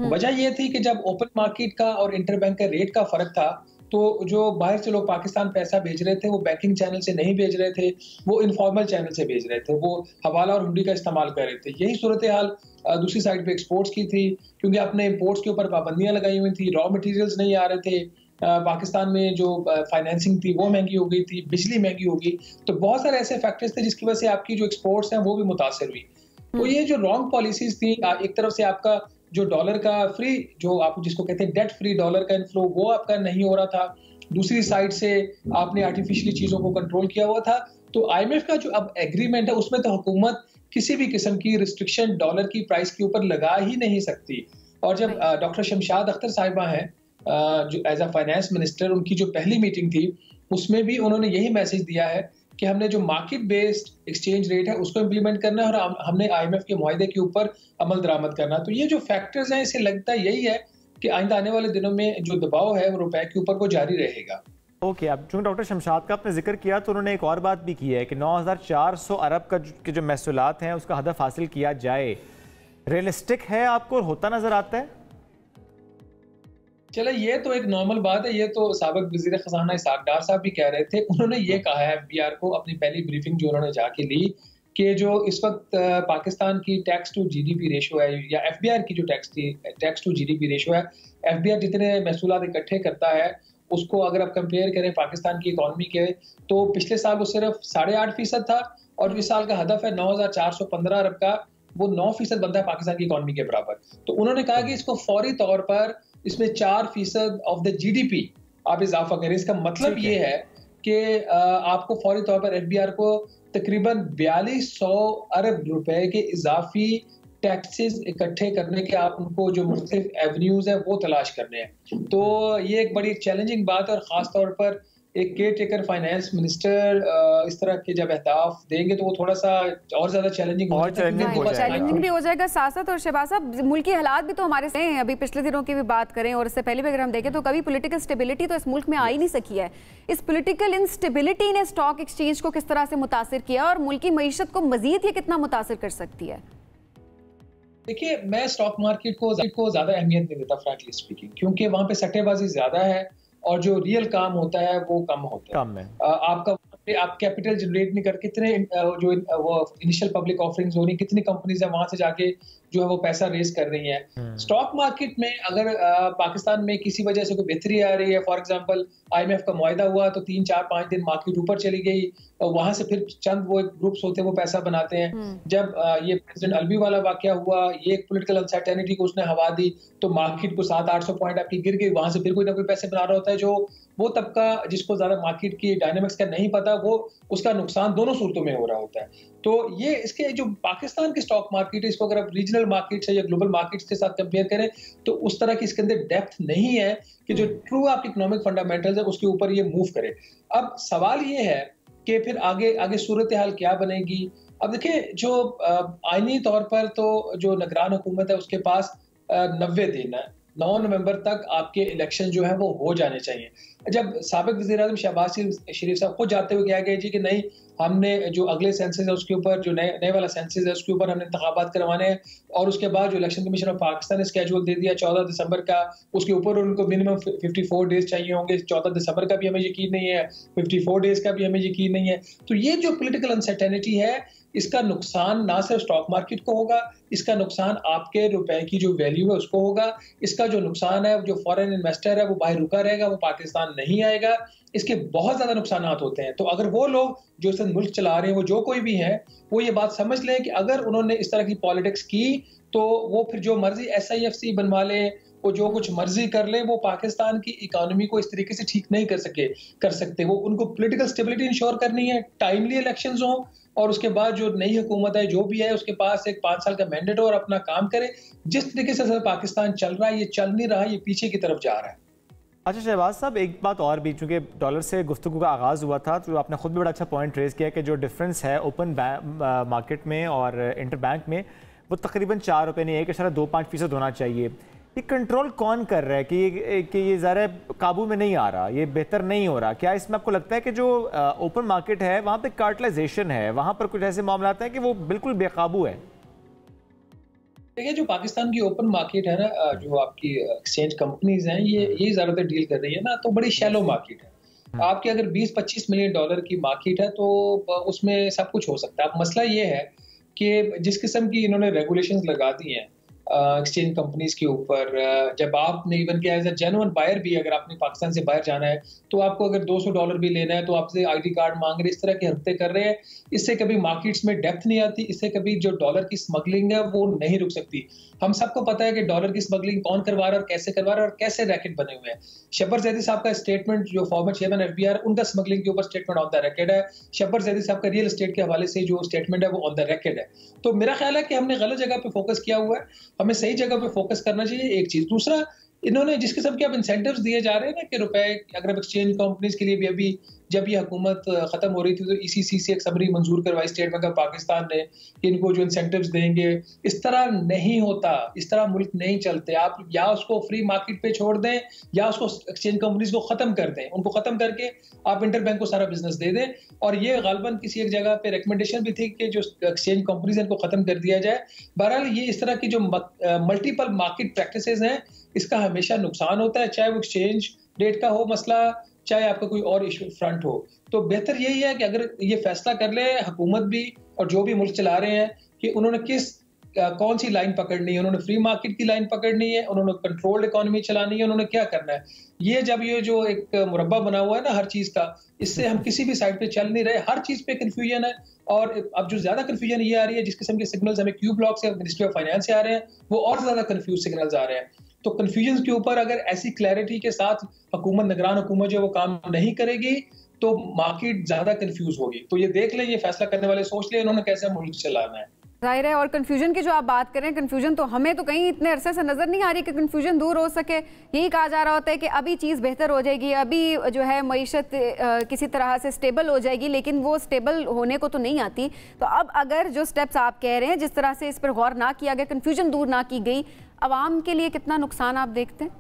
H: वजह ये थी कि जब ओपन मार्केट का और इंटरबैंक का रेट का फर्क था, तो जो बाहर से लोग पाकिस्तान पैसा भेज रहे थे वो बैंकिंग चैनल से नहीं भेज रहे थे, वो इनफॉर्मल चैनल से भेज रहे थे, वो हवाला और हुंडी का इस्तेमाल कर रहे थे। यही सूरत हाल दूसरी साइड पे एक्सपोर्ट्स की थी, क्योंकि आपने इम्पोर्ट्स के ऊपर पाबंदियां लगाई हुई थी, रॉ मटेरियल्स नहीं आ रहे थे, पाकिस्तान में जो फाइनेंसिंग थी वो महंगी हो गई थी, बिजली महंगी हो गई, तो बहुत सारे ऐसे फैक्टर्स थे जिसकी वजह से आपकी जो एक्सपोर्ट्स हैं वो भी मुतासर हुई। तो ये जो रॉन्ग पॉलिसीज थी, एक तरफ से आपका जो डॉलर का फ्री, जो आप जिसको कहते हैं डेट फ्री डॉलर का इनफ्लो, वो आपका नहीं हो रहा था, दूसरी साइड से आपने आर्टिफिशियली चीजों को कंट्रोल किया हुआ था। तो IMF का जो अब एग्रीमेंट है उसमें तो हुकूमत किसी भी किस्म की रिस्ट्रिक्शन डॉलर की प्राइस के ऊपर लगा ही नहीं सकती। और जब डॉक्टर शमशाद अख्तर साहिबा हैं जो एज अ फाइनेंस मिनिस्टर उनकी जो पहली मीटिंग थी उसमें भी उन्होंने यही मैसेज दिया है कि हमने जो मार्केट बेस्ड एक्सचेंज रेट है उसको इम्प्लीमेंट करना है और हमने IMF के मुआहदे के ऊपर अमल दरामद करना। तो ये जो फैक्टर्स हैं, इसे लगता है यही है कि आइंदा आने वाले दिनों में जो दबाव है वो रुपए के ऊपर वो जारी रहेगा।
B: ओके, अब चूँकि डॉक्टर शमशाद का आपने जिक्र किया तो उन्होंने एक और बात भी की है कि 9,400 अरब के जो महसूलात हैं उसका हदफ हासिल किया जाए। रियलिस्टिक है आपको, होता नजर आता है?
H: चलो ये तो एक नॉर्मल बात है, ये तो साबिक वज़ीर ख़ज़ाना इसहाक़ डार साहब भी कह रहे थे। उन्होंने ये कहा है FBR को अपनी पहली ब्रीफिंग जो उन्होंने जाके ली कि जो इस वक्त पाकिस्तान की टैक्स टू GDP रेशो है या FBR की जो टैक्स टू GDP रेशो है, FBR जितने महसूलात इकट्ठे करता है उसको अगर आप कंपेयर करें पाकिस्तान की इकॉनमी के तो पिछले साल वो सिर्फ 8.5% था और इस साल का हदफ है 9,415 अरब का, वो 9% बनता है पाकिस्तान की इकॉनमी के बराबर। तो उन्होंने कहा कि इसको फौरी तौर पर इसमें 4% ऑफ द GDP आप इजाफा करें। इसका मतलब ये है कि आपको फौरी तौर पर FBR को तकरीबन 4200 अरब रुपए के इजाफी टैक्सेस इकट्ठे करने के आप उनको जो मुख्तलिफ एवेन्यूज है वो तलाश करने हैं। तो ये एक बड़ी चैलेंजिंग बात है और ख़ास तौर पर एक केयर टेकर फाइनेंस मिनिस्टर इस तरह के जब अहदाफ देंगे तो वो थोड़ा सा और ज्यादा चैलेंजिंग
A: भी हो जाएगा। साथ और शहबाज साहब, मुल्की हालात भी तो हमारे से हैं, अभी पिछले दिनों की भी बात करें और इससे पहले भी अगर हम देखें तो कभी पॉलिटिकल स्टेबिलिटी तो इस मुल्क में आ ही नहीं सकी है। इस पॉलिटिकल इंस्टेबिलिटी ने स्टॉक एक्सचेंज को किस तरह से मुतासिर किया और मुल्की मईशत को मजीद ये कितना मुतासिर कर सकती है?
H: देखिए, मैं स्टॉक मार्केट को ज्यादा अहमियत नहीं देता फ्रैंकली स्पीकिंग, क्योंकि वहां पे सट्टेबाजी ज्यादा है और जो रियल काम होता है वो कम होता है। आप कैपिटल जनरेट नहीं कर, कितने जो वो इनिशियल पब्लिक ऑफरिंग्स हो रही, कितनी कंपनीज है वहां से जाके जो है वो पैसा रेज कर रही हैं। स्टॉक मार्केट में अगर पाकिस्तान में किसी वजह से कोई बेहतरी आ रही है, फॉर एग्जांपल IMF का मुआहदा हुआ तो 3, 4, 5 दिन मार्केट ऊपर चली गई और वहां से फिर चंद वो ग्रुप्स होते हैं वो पैसा बनाते हैं। जब ये प्रेसिडेंट अलवी वाला वाकया हुआ, ये एक पॉलिटिकल अनसर्टेनिटी को उसने हवा दी तो मार्केट को 700-800 पॉइंट आपकी गिर गई, वहां से फिर कोई ना कोई पैसे बना रहा होता है। जो वो तबका जिसको ज्यादा मार्केट की डायनामिक्स का नहीं पता, वो उसका नुकसान दोनों सूरतों में हो रहा होता है। तो ये इसके जो पाकिस्तान की स्टॉक मार्केट है, इसको अगर आप रीजनल मार्केट से या ग्लोबल मार्केट्स के साथ कंपेयर करें तो उस तरह की इसके अंदर डेप्थ नहीं है कि जो ट्रू आपकी इकोनॉमिक फंडामेंटल्स है उसके ऊपर ये मूव करे। अब सवाल ये है कि फिर आगे सूरत हाल क्या बनेगी। अब देखिए, जो आईनी तौर पर तो जो निगरान हुकूमत है उसके पास 90 दिन है, 9 नवंबर तक आपके इलेक्शन जो है वो हो जाने चाहिए। जब साबिक वज़ीर-ए-आज़म शहबाज शरीफ साहब खुद जाते हुए कहा गया जी कि नहीं, हमने जो अगले सेंसस है उसके ऊपर, जो नए वाला सेंसस है उसके ऊपर हमने इंतखाबात करवाने हैं और उसके बाद जो इलेक्शन कमीशन ऑफ पाकिस्तान ने स्केड्यूल दे दिया 14 दिसंबर का, उसके ऊपर उनको मिनिमम 54 डेज चाहिए होंगे। 14 दिसंबर का भी हमें यकीन नहीं है, 54 डेज का भी हमें यकीन नहीं है। तो ये जो पॉलिटिकल अनसर्टेनिटी है, इसका नुकसान ना सिर्फ स्टॉक मार्केट को होगा, इसका नुकसान आपके रुपए की जो वैल्यू है उसको होगा। इसका जो नुकसान है, जो फॉरेन इन्वेस्टर है वो बाहर रुका रहेगा, वो पाकिस्तान नहीं आएगा। इसके बहुत ज्यादा नुकसान होते हैं। तो अगर वो लोग जो इस मुल्क चला रहे हैं, वो जो कोई भी है, वो ये बात समझ लें कि अगर उन्होंने इस तरह की पॉलिटिक्स की तो वो फिर जो मर्जी SIFC बनवा ले, वो जो कुछ मर्जी कर ले, वो पाकिस्तान की इकोनॉमी को इस तरीके से ठीक नहीं कर सकते। वो उनको पॉलिटिकल स्टेबिलिटी इंश्योर करनी है, टाइमली इलेक्शंस हों और उसके बाद जो नई हुकूमत है जो भी है उसके पास एक 5 साल का मैंडेट हो और अपना काम करे। जिस तरीके से पाकिस्तान चल रहा है, ये चल नहीं रहा, ये पीछे की तरफ जा रहा है।
B: अच्छा शहबाज साहब, एक बात और भी, चूंकि डॉलर से गुफ्तगू का आगाज़ हुआ था तो आपने खुद भी बड़ा अच्छा पॉइंट रेज किया कि जो डिफरेंस है ओपन मार्केट में और इंटर बैंक में वो तकरीबन 4 रुपये नहीं 1.25% होना चाहिए। ये कंट्रोल कौन कर रहा है कि ये ज़रा काबू में नहीं आ रहा, ये बेहतर नहीं हो रहा? क्या इसमें आपको लगता है कि जो ओपन मार्केट है वहाँ पे कार्टलाइजेशन है, वहाँ पर कुछ ऐसे मामला हैं कि वो बिल्कुल बेकाबू है?
H: देखिए, जो पाकिस्तान की ओपन मार्केट है ना, जो आपकी एक्सचेंज कंपनीज हैं, ये ज़्यादातर डील कर रही है ना, तो बड़ी शैलो मार्केट है। आपकी अगर 20-25 मिलियन डॉलर की मार्केट है तो उसमें सब कुछ हो सकता है। अब मसला ये है कि जिस किस्म की इन्होंने रेगुलेशंस लगा दी हैं एक्सचेंज कंपनीज के ऊपर, जब आपने इवन क्या एज अ जेन्युइन बायर भी अगर आपने पाकिस्तान से बाहर जाना है तो आपको अगर $200 भी लेना है तो आपसे ID कार्ड मांग रहे, इस तरह के हरकतें कर रहे हैं। इससे कभी मार्केट्स में डेप्थ नहीं आती, इससे कभी जो डॉलर की स्मगलिंग है वो नहीं रुक सकती। हम सबको पता है कि डॉलर की स्मगलिंग कौन करवा रहा है और कैसे करवा रहा है और कैसे रैकेट बने हुए हैं। शब्बर जैदी साहब का स्टेटमेंट, जो फॉर्मर चेयरमैन FBR, उनका स्मगलिंग के ऊपर स्टेटमेंट ऑन द रिकॉर्ड है। शब्बर जैदी साहब का रियल एस्टेट के हवाले से जो स्टेटमेंट है वो ऑन द रिकॉर्ड है। तो मेरा ख्याल है कि हमने गलत जगह पे फोकस किया हुआ है, हमें सही जगह पे फोकस करना चाहिए, एक चीज। दूसरा, इन्होंने जिस किस्म के अब इंसेंटिव्स दिए जा रहे हैं ना कि रुपए, अगर एक्सचेंज कंपनीज के लिए भी अभी जब ये हुकूमत खत्म हो रही थी तो ECC से एक समरी मंजूर करवाई स्टेट बैंक ऑफ पाकिस्तान ने कि इनको जो इंसेंटिव्स देंगे। इस तरह नहीं होता, इस तरह मुल्क नहीं चलते। आप या उसको फ्री मार्केट पे छोड़ दें या उसको एक्सचेंज कंपनीज को खत्म कर दें, उनको खत्म करके आप इंटर बैंक को सारा बिजनेस दे दें। और ये गालबन किसी एक जगह पे रिकमेंडेशन भी थी कि जो एक्सचेंज कंपनीज है इनको खत्म कर दिया जाए। बहरहाल ये इस तरह की जो मल्टीपल मार्केट प्रैक्टिसेस हैं इसका हमेशा नुकसान होता है, चाहे वो एक्सचेंज रेट का हो मसला, चाहे आपका कोई और इशू फ्रंट हो। तो बेहतर यही है कि अगर ये फैसला कर ले हुकूमत भी और जो भी मुल्क चला रहे हैं कि उन्होंने कौन सी लाइन पकड़नी है, उन्होंने फ्री मार्केट की लाइन पकड़नी है, उन्होंने कंट्रोल्ड इकोनॉमी चलानी है, उन्होंने क्या करना है। ये जब ये जो एक मुरब्बा बना हुआ है ना हर चीज का, इससे हम किसी भी साइड पे चल नहीं रहे, हर चीज पे कंफ्यूजन है। और अब जो ज्यादा कंफ्यूजन ये आ रही है, जिस किस्म के सिग्नल्स हमें क्यू ब्लॉक से मिनिस्ट्री ऑफ फाइनेंस से आ रहे हैं, वो और ज्यादा कंफ्यूज सिग्नल्स आ रहे हैं। तो कंफ्यूजन के ऊपर अगर ऐसी क्लैरिटी के साथ हुकूमत, निगरान हुकूमत जो वो काम नहीं करेगी तो मार्केट ज्यादा कंफ्यूज होगी। तो ये देख लें, ये फैसला करने वाले सोच लें इन्होंने कैसे मुल्क चलाना है।
A: जाहिर है। और कन्फ्यूजन की जो आप बात करें, कन्फ्यूजन तो हमें तो कहीं इतने अरसे से नजर नहीं आ रही कि कन्फ्यूजन दूर हो सके। यही कहा जा रहा होता है कि अभी चीज़ बेहतर हो जाएगी, अभी जो है मईशत किसी तरह से स्टेबल हो जाएगी, लेकिन वो स्टेबल होने को तो नहीं आती। तो अब अगर जो स्टेप्स आप कह रहे हैं, जिस तरह से इस पर गौर ना किया गया, कन्फ्यूजन दूर ना की गई, आवाम के लिए कितना नुकसान आप देखते हैं?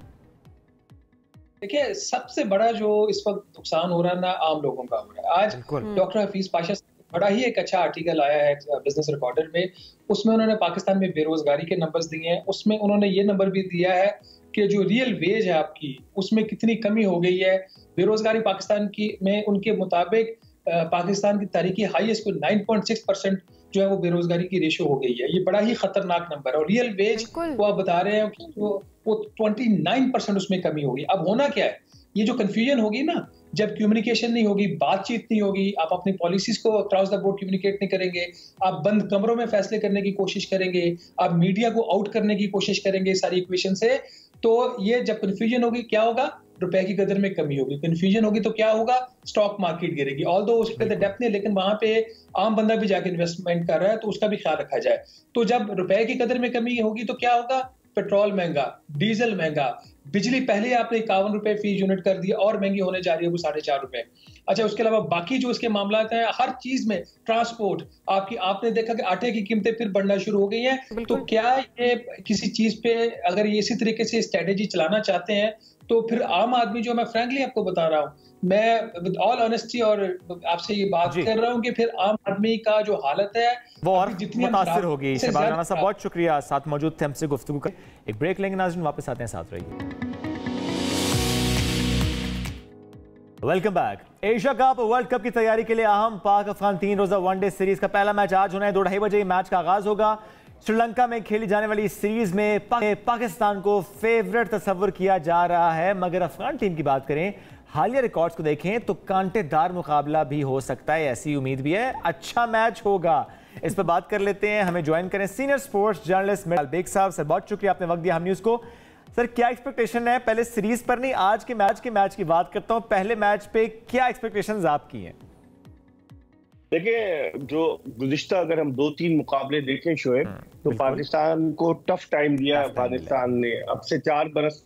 H: देखिए, सबसे बड़ा जो इस वक्त नुकसान हो रहा है ना आम लोगों का हो रहा है। आज डॉक्टर हफीज पाशा बड़ा ही एक अच्छा आर्टिकल आया है बिजनेस रिकॉर्डर में, उसमें उन्होंने पाकिस्तान में बेरोजगारी के नंबर्स दिए हैं। उसमें उन्होंने ये नंबर भी दिया है कि जो रियल वेज है आपकी, उसमें कितनी कमी हो गई है। बेरोजगारी पाकिस्तान की में उनके मुताबिक पाकिस्तान की तारीखी हाईएस्ट को 9.6% जो है वो बेरोजगारी की रेशो हो गई है। ये बड़ा ही खतरनाक नंबर है। और रियल वेज को आप बता रहे हैं कि वो 29% उसमें कमी होगी। अब होना क्या है, ये जो कंफ्यूजन होगी ना, जब कम्युनिकेशन नहीं होगी, बातचीत नहीं होगी, आप अपनी पॉलिसीज को अक्रॉस द बोर्ड कम्युनिकेट नहीं करेंगे, आप बंद कमरों में फैसले करने की कोशिश करेंगे, आप मीडिया को आउट करने की कोशिश करेंगे सारी इक्वेशन से, तो ये जब कंफ्यूजन होगी क्या होगा, रुपए की कदर में कमी होगी। कंफ्यूजन होगी तो क्या होगा, स्टॉक मार्केट गिरेगी। ऑल्दो उस पे डेप्थ नहीं, लेकिन वहां पे आम बंदा भी जाके इन्वेस्टमेंट कर रहा है तो उसका भी ख्याल रखा जाए। तो जब रुपए की कदर में कमी होगी तो क्या होगा, पेट्रोल महंगा, डीजल महंगा, बिजली पहले आपने 51 रुपए फी यूनिट कर दिया और महंगी होने जा रही है वो 4.5 रुपए। अच्छा, उसके अलावा बाकी जो इसके मामला हैं, हर चीज में ट्रांसपोर्ट आपने देखा कि आटे की कीमतें फिर बढ़ना शुरू हो गई हैं। तो क्या ये किसी चीज पे अगर ये इसी तरीके से स्ट्रेटेजी चलाना चाहते हैं तो फिर आम आदमी, जो मैं फ्रैंकली आपको बता रहा हूँ, मैं विद ऑल ऑनेस्टी और आपसे ये बात कर रहा हूँ कि फिर आम आदमी का जो हालत है
B: वो और मुतासिर होगी। शहबाज राना साहब बहुत शुक्रिया, साथ मौजूद थे हमसे गुफ्तगू कर। एक ब्रेक लेंगे नाज़रीन, वापस आते हैं, साथ रहिए। Welcome back. Asia cup world cup की तैयारी के लिए अहम पाक अफगान 3 रोजा वनडे सीरीज का पहला मैच आज होना है। 2:30 बजे मैच का आगाज होगा। श्रीलंका में खेली जाने वाली इस सीरीज में पाकिस्तान को फेवरेट तस्वर किया जा रहा है, मगर अफगान टीम की बात करें, हालिया रिकॉर्ड्स को देखें तो कांटेदार मुकाबला भी हो सकता है, ऐसी उम्मीद भी है। अच्छा मैच होगा, इस पर बात कर लेते हैं। हमें ज्वाइन करें सीनियर स्पोर्ट्स जर्नलिस्ट मिराल बेग साहब। सर बहुत शुक्रिया, आपने वक्त दिया हम न्यूज़ को। सर क्या एक्सपेक्टेशन है, पहले सीरीज पर नहीं आज के मैच की बात करता हूं, पहले मैच पे क्या एक्सपेक्टेशंस आपकी हैं?
I: देखिए, जो गुज़िश्ता अगर हम 2-3 मुकाबले देखें शोएब, तो पाकिस्तान को टफ टाइम दिया अफगानिस्तान ने। अब से 4 बरस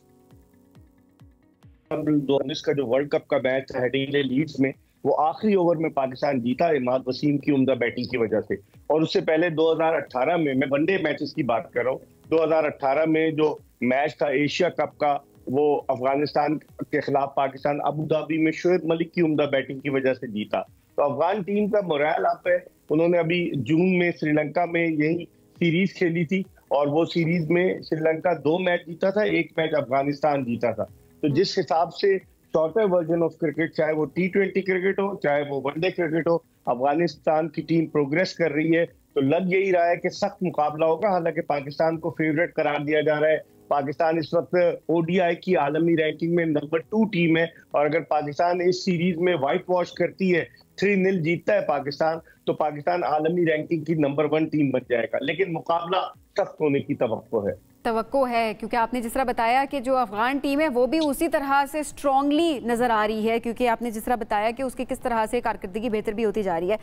I: 2019 का जो वर्ल्ड कप का मैच है हेडिंग्ले लीड्स में, वो आखिरी ओवर में पाकिस्तान जीता इमाद वसीम की उम्दा बैटिंग की वजह से। और उससे पहले 2018 में, मैं वनडे मैचेस की बात कर रहा हूँ, 2018 में जो मैच था एशिया कप का, वो अफगानिस्तान के खिलाफ पाकिस्तान अबू धाबी में शोएब मलिक की उम्दा बैटिंग की वजह से जीता। तो अफगान टीम का मोरल अप है। उन्होंने अभी जून में श्रीलंका में यही सीरीज खेली थी और वो सीरीज में श्रीलंका 2 मैच जीता था, 1 मैच अफगानिस्तान जीता था। तो जिस हिसाब से शॉर्टर वर्जन ऑफ क्रिकेट, चाहे वो T20 क्रिकेट हो, चाहे वो वनडे क्रिकेट हो, अफगानिस्तान की टीम प्रोग्रेस कर रही है। तो लग यही रहा है कि सख्त मुकाबला होगा। हालांकि पाकिस्तान को फेवरेट करार दिया जा रहा है। पाकिस्तान इस वक्त ODI की आलमी रैंकिंग में नंबर 2 टीम है और अगर पाकिस्तान इस सीरीज में व्हाइट वॉश करती है, 3-0 जीतता है पाकिस्तान, तो पाकिस्तान आलमी रैंकिंग की नंबर 1 टीम बन जाएगा। लेकिन मुकाबला सख्त होने की तवक्को है क्योंकि आपने जिस तरह बताया कि जो अफगान टीम है वो भी उसी तरह से स्ट्रांगली नजर आ रही है, क्योंकि आपने जिस तरह बताया कि उसकी किस तरह से कारकर्दगी बेहतर भी होती जा रही है।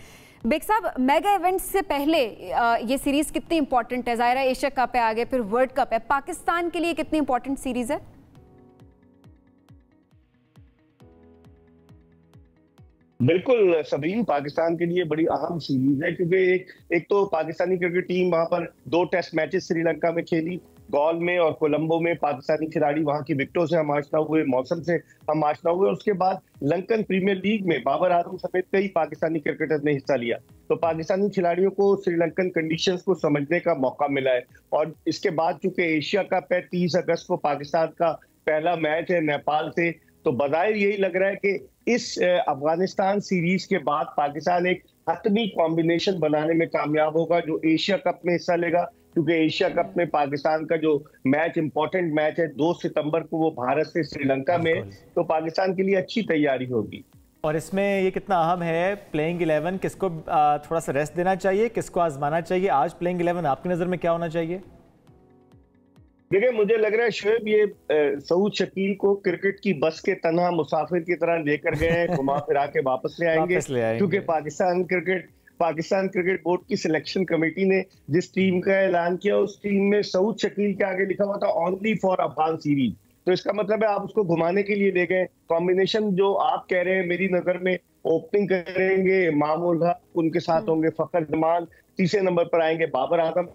I: बेग साहब, मेगा इवेंट्स से पहले ये सीरीज कितनी इंपॉर्टेंट है? ज़ाहिर है एशिया कप है आगे, फिर वर्ल्ड कप है, पाकिस्तान के लिए कितनी इंपॉर्टेंट सीरीज है? बिल्कुल सबरीन, पाकिस्तान के लिए बड़ी अहम सीरीज है क्योंकि एक तो पाकिस्तानी क्रिकेट टीम वहां पर 2 टेस्ट मैचेस श्रीलंका में खेली, गॉल में और कोलंबो में। पाकिस्तानी खिलाड़ी वहां की विकेटों से हम आशना हुए, मौसम से हम आशना हुए। उसके बाद लंकन प्रीमियर लीग में बाबर आजम समेत कई पाकिस्तानी क्रिकेटर्स ने हिस्सा लिया, तो पाकिस्तानी खिलाड़ियों को श्रीलंकन कंडीशंस को समझने का मौका मिला है। और इसके बाद चूंकि एशिया कप है, 30 अगस्त को पाकिस्तान का पहला मैच है नेपाल से, तो बज़ाहिर यही लग रहा है कि इस अफगानिस्तान सीरीज के बाद पाकिस्तान एक हतमी कॉम्बिनेशन बनाने में कामयाब होगा जो एशिया कप में हिस्सा लेगा, क्योंकि एशिया कप में पाकिस्तान का जो मैच इंपॉर्टेंट मैच है 2 सितंबर को वो भारत से श्रीलंका में, तो पाकिस्तान के लिए अच्छी तैयारी होगी।
B: और इसमें ये कितना अहम है प्लेइंग 11, किसको थोड़ा सा रेस्ट देना चाहिए, किसको आजमाना चाहिए? आज प्लेइंग 11 आपकी नज़र में क्या होना चाहिए?
I: देखिए, मुझे लग रहा है शोएब ये सऊद शकील को क्रिकेट की बस के तन्हा मुसाफिर की तरह लेकर गए हैं, घुमा फिरा के वापस ले आएंगे, क्योंकि पाकिस्तान क्रिकेट बोर्ड की सिलेक्शन कमेटी ने जिस टीम का ऐलान किया उस टीम में सऊद शकील के आगे लिखा हुआ था ओनली फॉर अफगान सीरीज, तो इसका मतलब है आप उसको घुमाने के लिए ले गए। कॉम्बिनेशन जो आप कह रहे हैं, मेरी नजर में ओपनिंग करेंगे मामूल हक, उनके साथ होंगे फखर जमान, तीसरे नंबर पर आएंगे बाबर आजम,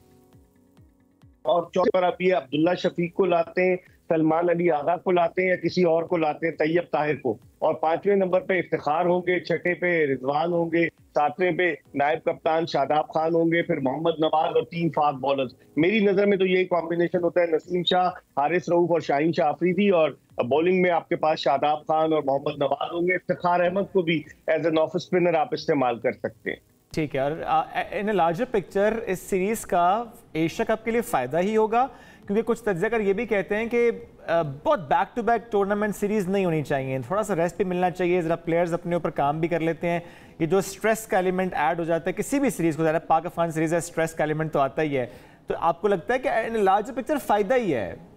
I: और चौथे पर आप ये अब्दुल्ला शफीक को लाते हैं, सलमान अली आगा को लाते हैं या किसी और को लाते हैं, तैयब ताहिर को, और 5वें नंबर पे इफ्तिखार होंगे, 6ठे पे रिजवान होंगे, 7वें पे नायब कप्तान शादाब खान होंगे, फिर मोहम्मद नवाज और 3 फास्ट बॉलर्स। मेरी नजर में तो यही कॉम्बिनेशन होता है, नसीम शाह, हारिस रऊफ और शाहीन शाह अफरीदी, और बॉलिंग में आपके पास शादाब खान और मोहम्मद नवाज होंगे। इफ्तिखार अहमद को भी एज एन ऑफ स्पिनर आप इस्तेमाल कर सकते हैं।
B: ठीक है, और इन लार्जर पिक्चर इस सीरीज का एशिया कप के लिए फ़ायदा ही होगा, क्योंकि कुछ तज्ज़ियाकार ये भी कहते हैं कि बहुत back to back tournament series नहीं होनी चाहिए, थोड़ा सा रेस्ट भी मिलना चाहिए, ज़रा प्लेयर्स अपने ऊपर काम भी कर लेते हैं। ये जो स्ट्रेस का एलिमेंट ऐड हो जाता है किसी भी सीरीज़ को, ज़्यादा पाक अफगान सीरीज़ है, स्ट्रेस का एलिमेंट तो आता ही है, तो आपको लगता है कि इन लार्जर पिक्चर फ़ायदा ही है?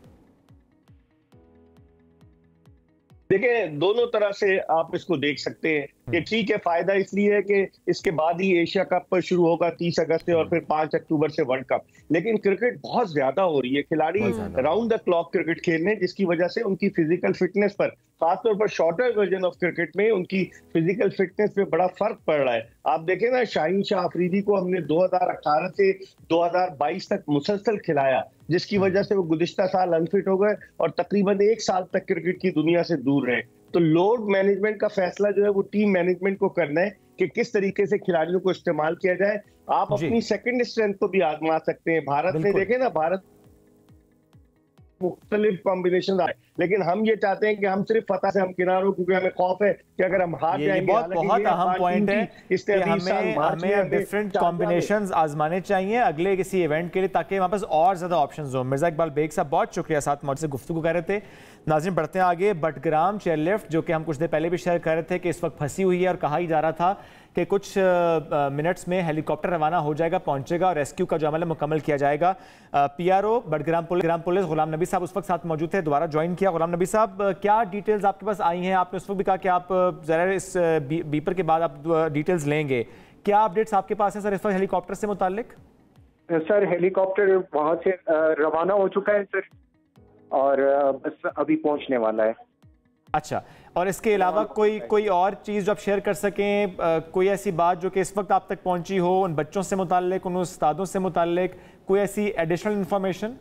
I: देखिए, दोनों तरह से आप इसको देख सकते हैं कि ठीक है, फायदा इसलिए है कि इसके बाद ही एशिया कप शुरू होगा 30 अगस्त से, और फिर 5 अक्टूबर से वर्ल्ड कप। लेकिन क्रिकेट बहुत ज्यादा हो रही है, खिलाड़ी राउंड द क्लॉक क्रिकेट खेल रहे हैं, जिसकी वजह से उनकी फिजिकल फिटनेस पर, खासतौर पर शॉर्टर वर्जन ऑफ क्रिकेट में उनकी फिजिकल फिटनेस पे बड़ा फर्क पड़ रहा है। आप देखें ना, शाहीन शाह अफरीदी को हमने 2018 से 2022 तक मुसलसल खिलाया, जिसकी वजह से वो गुज़िश्ता साल अनफिट हो गए और तकरीबन 1 साल तक क्रिकेट की दुनिया से दूर रहे। तो लोड मैनेजमेंट का फैसला जो है वो टीम मैनेजमेंट को करना है कि किस तरीके से खिलाड़ियों को इस्तेमाल किया जाए। आप अपनी सेकंड स्ट्रेंथ को भी आजमा सकते हैं। भारत में देखें ना, भारत मुख्तलिफ कॉम्बिनेशन आए, लेकिन हम ये चाहते हैं कि हम सिर्फ फतह से हम किनार हो, क्योंकि हमें खौफ है कि अगर हम हार जाएंगे।
B: बहुत अहम पॉइंट है कि हमें डिफरेंट कॉम्बिनेशंस आजमाने चाहिए अगले किसी इवेंट के लिए, ताकि हमारे पास और ज्यादा ऑप्शंस हो। मिर्जा इकबाल बेग साहब, बहुत शुक्रिया साथ मौजूद से गुफ्तगू कर रहे थे। नाज़रीन, बढ़ते हैं आगे। बटग्राम चेयरलिफ्ट, जो कि हम कुछ देर पहले भी शेयर कर रहे थे कि इस वक्त फंसी हुई है, और कहा ही जा रहा था कि कुछ मिनट्स में हेलीकॉप्टर रवाना हो जाएगा, पहुंचेगा और रेस्क्यू का जो अमल है मुकम्मल किया जाएगा। PRO बटग्राम पुलिस गुलाम नबी साहब उस वक्त साथ मौजूद थे, दोबारा ज्वाइन किया। गुलाम नबी साहब, क्या डिटेल्स आपके पास आई हैं? आपने उस वक्त भी कहा कि आप ज़रा इस बीपर के बाद आप डिटेल्स लेंगे, क्या अपडेट्स आपके पास हैं सर इस वक्त हेलीकॉप्टर से मुताल्लिक?
E: सर, हेलीकॉप्टर वहाँ से रवाना हो चुका है सर, और बस अभी पहुँचने वाला है।
B: अच्छा, और इसके अलावा कोई और चीज़ जो आप शेयर कर सकें, कोई ऐसी बात जो कि इस वक्त आप तक पहुंची हो, उन बच्चों से मुताल्लिक, उन उस्तादों से मुताल्लिक, कोई ऐसी एडिशनल इंफॉर्मेशन?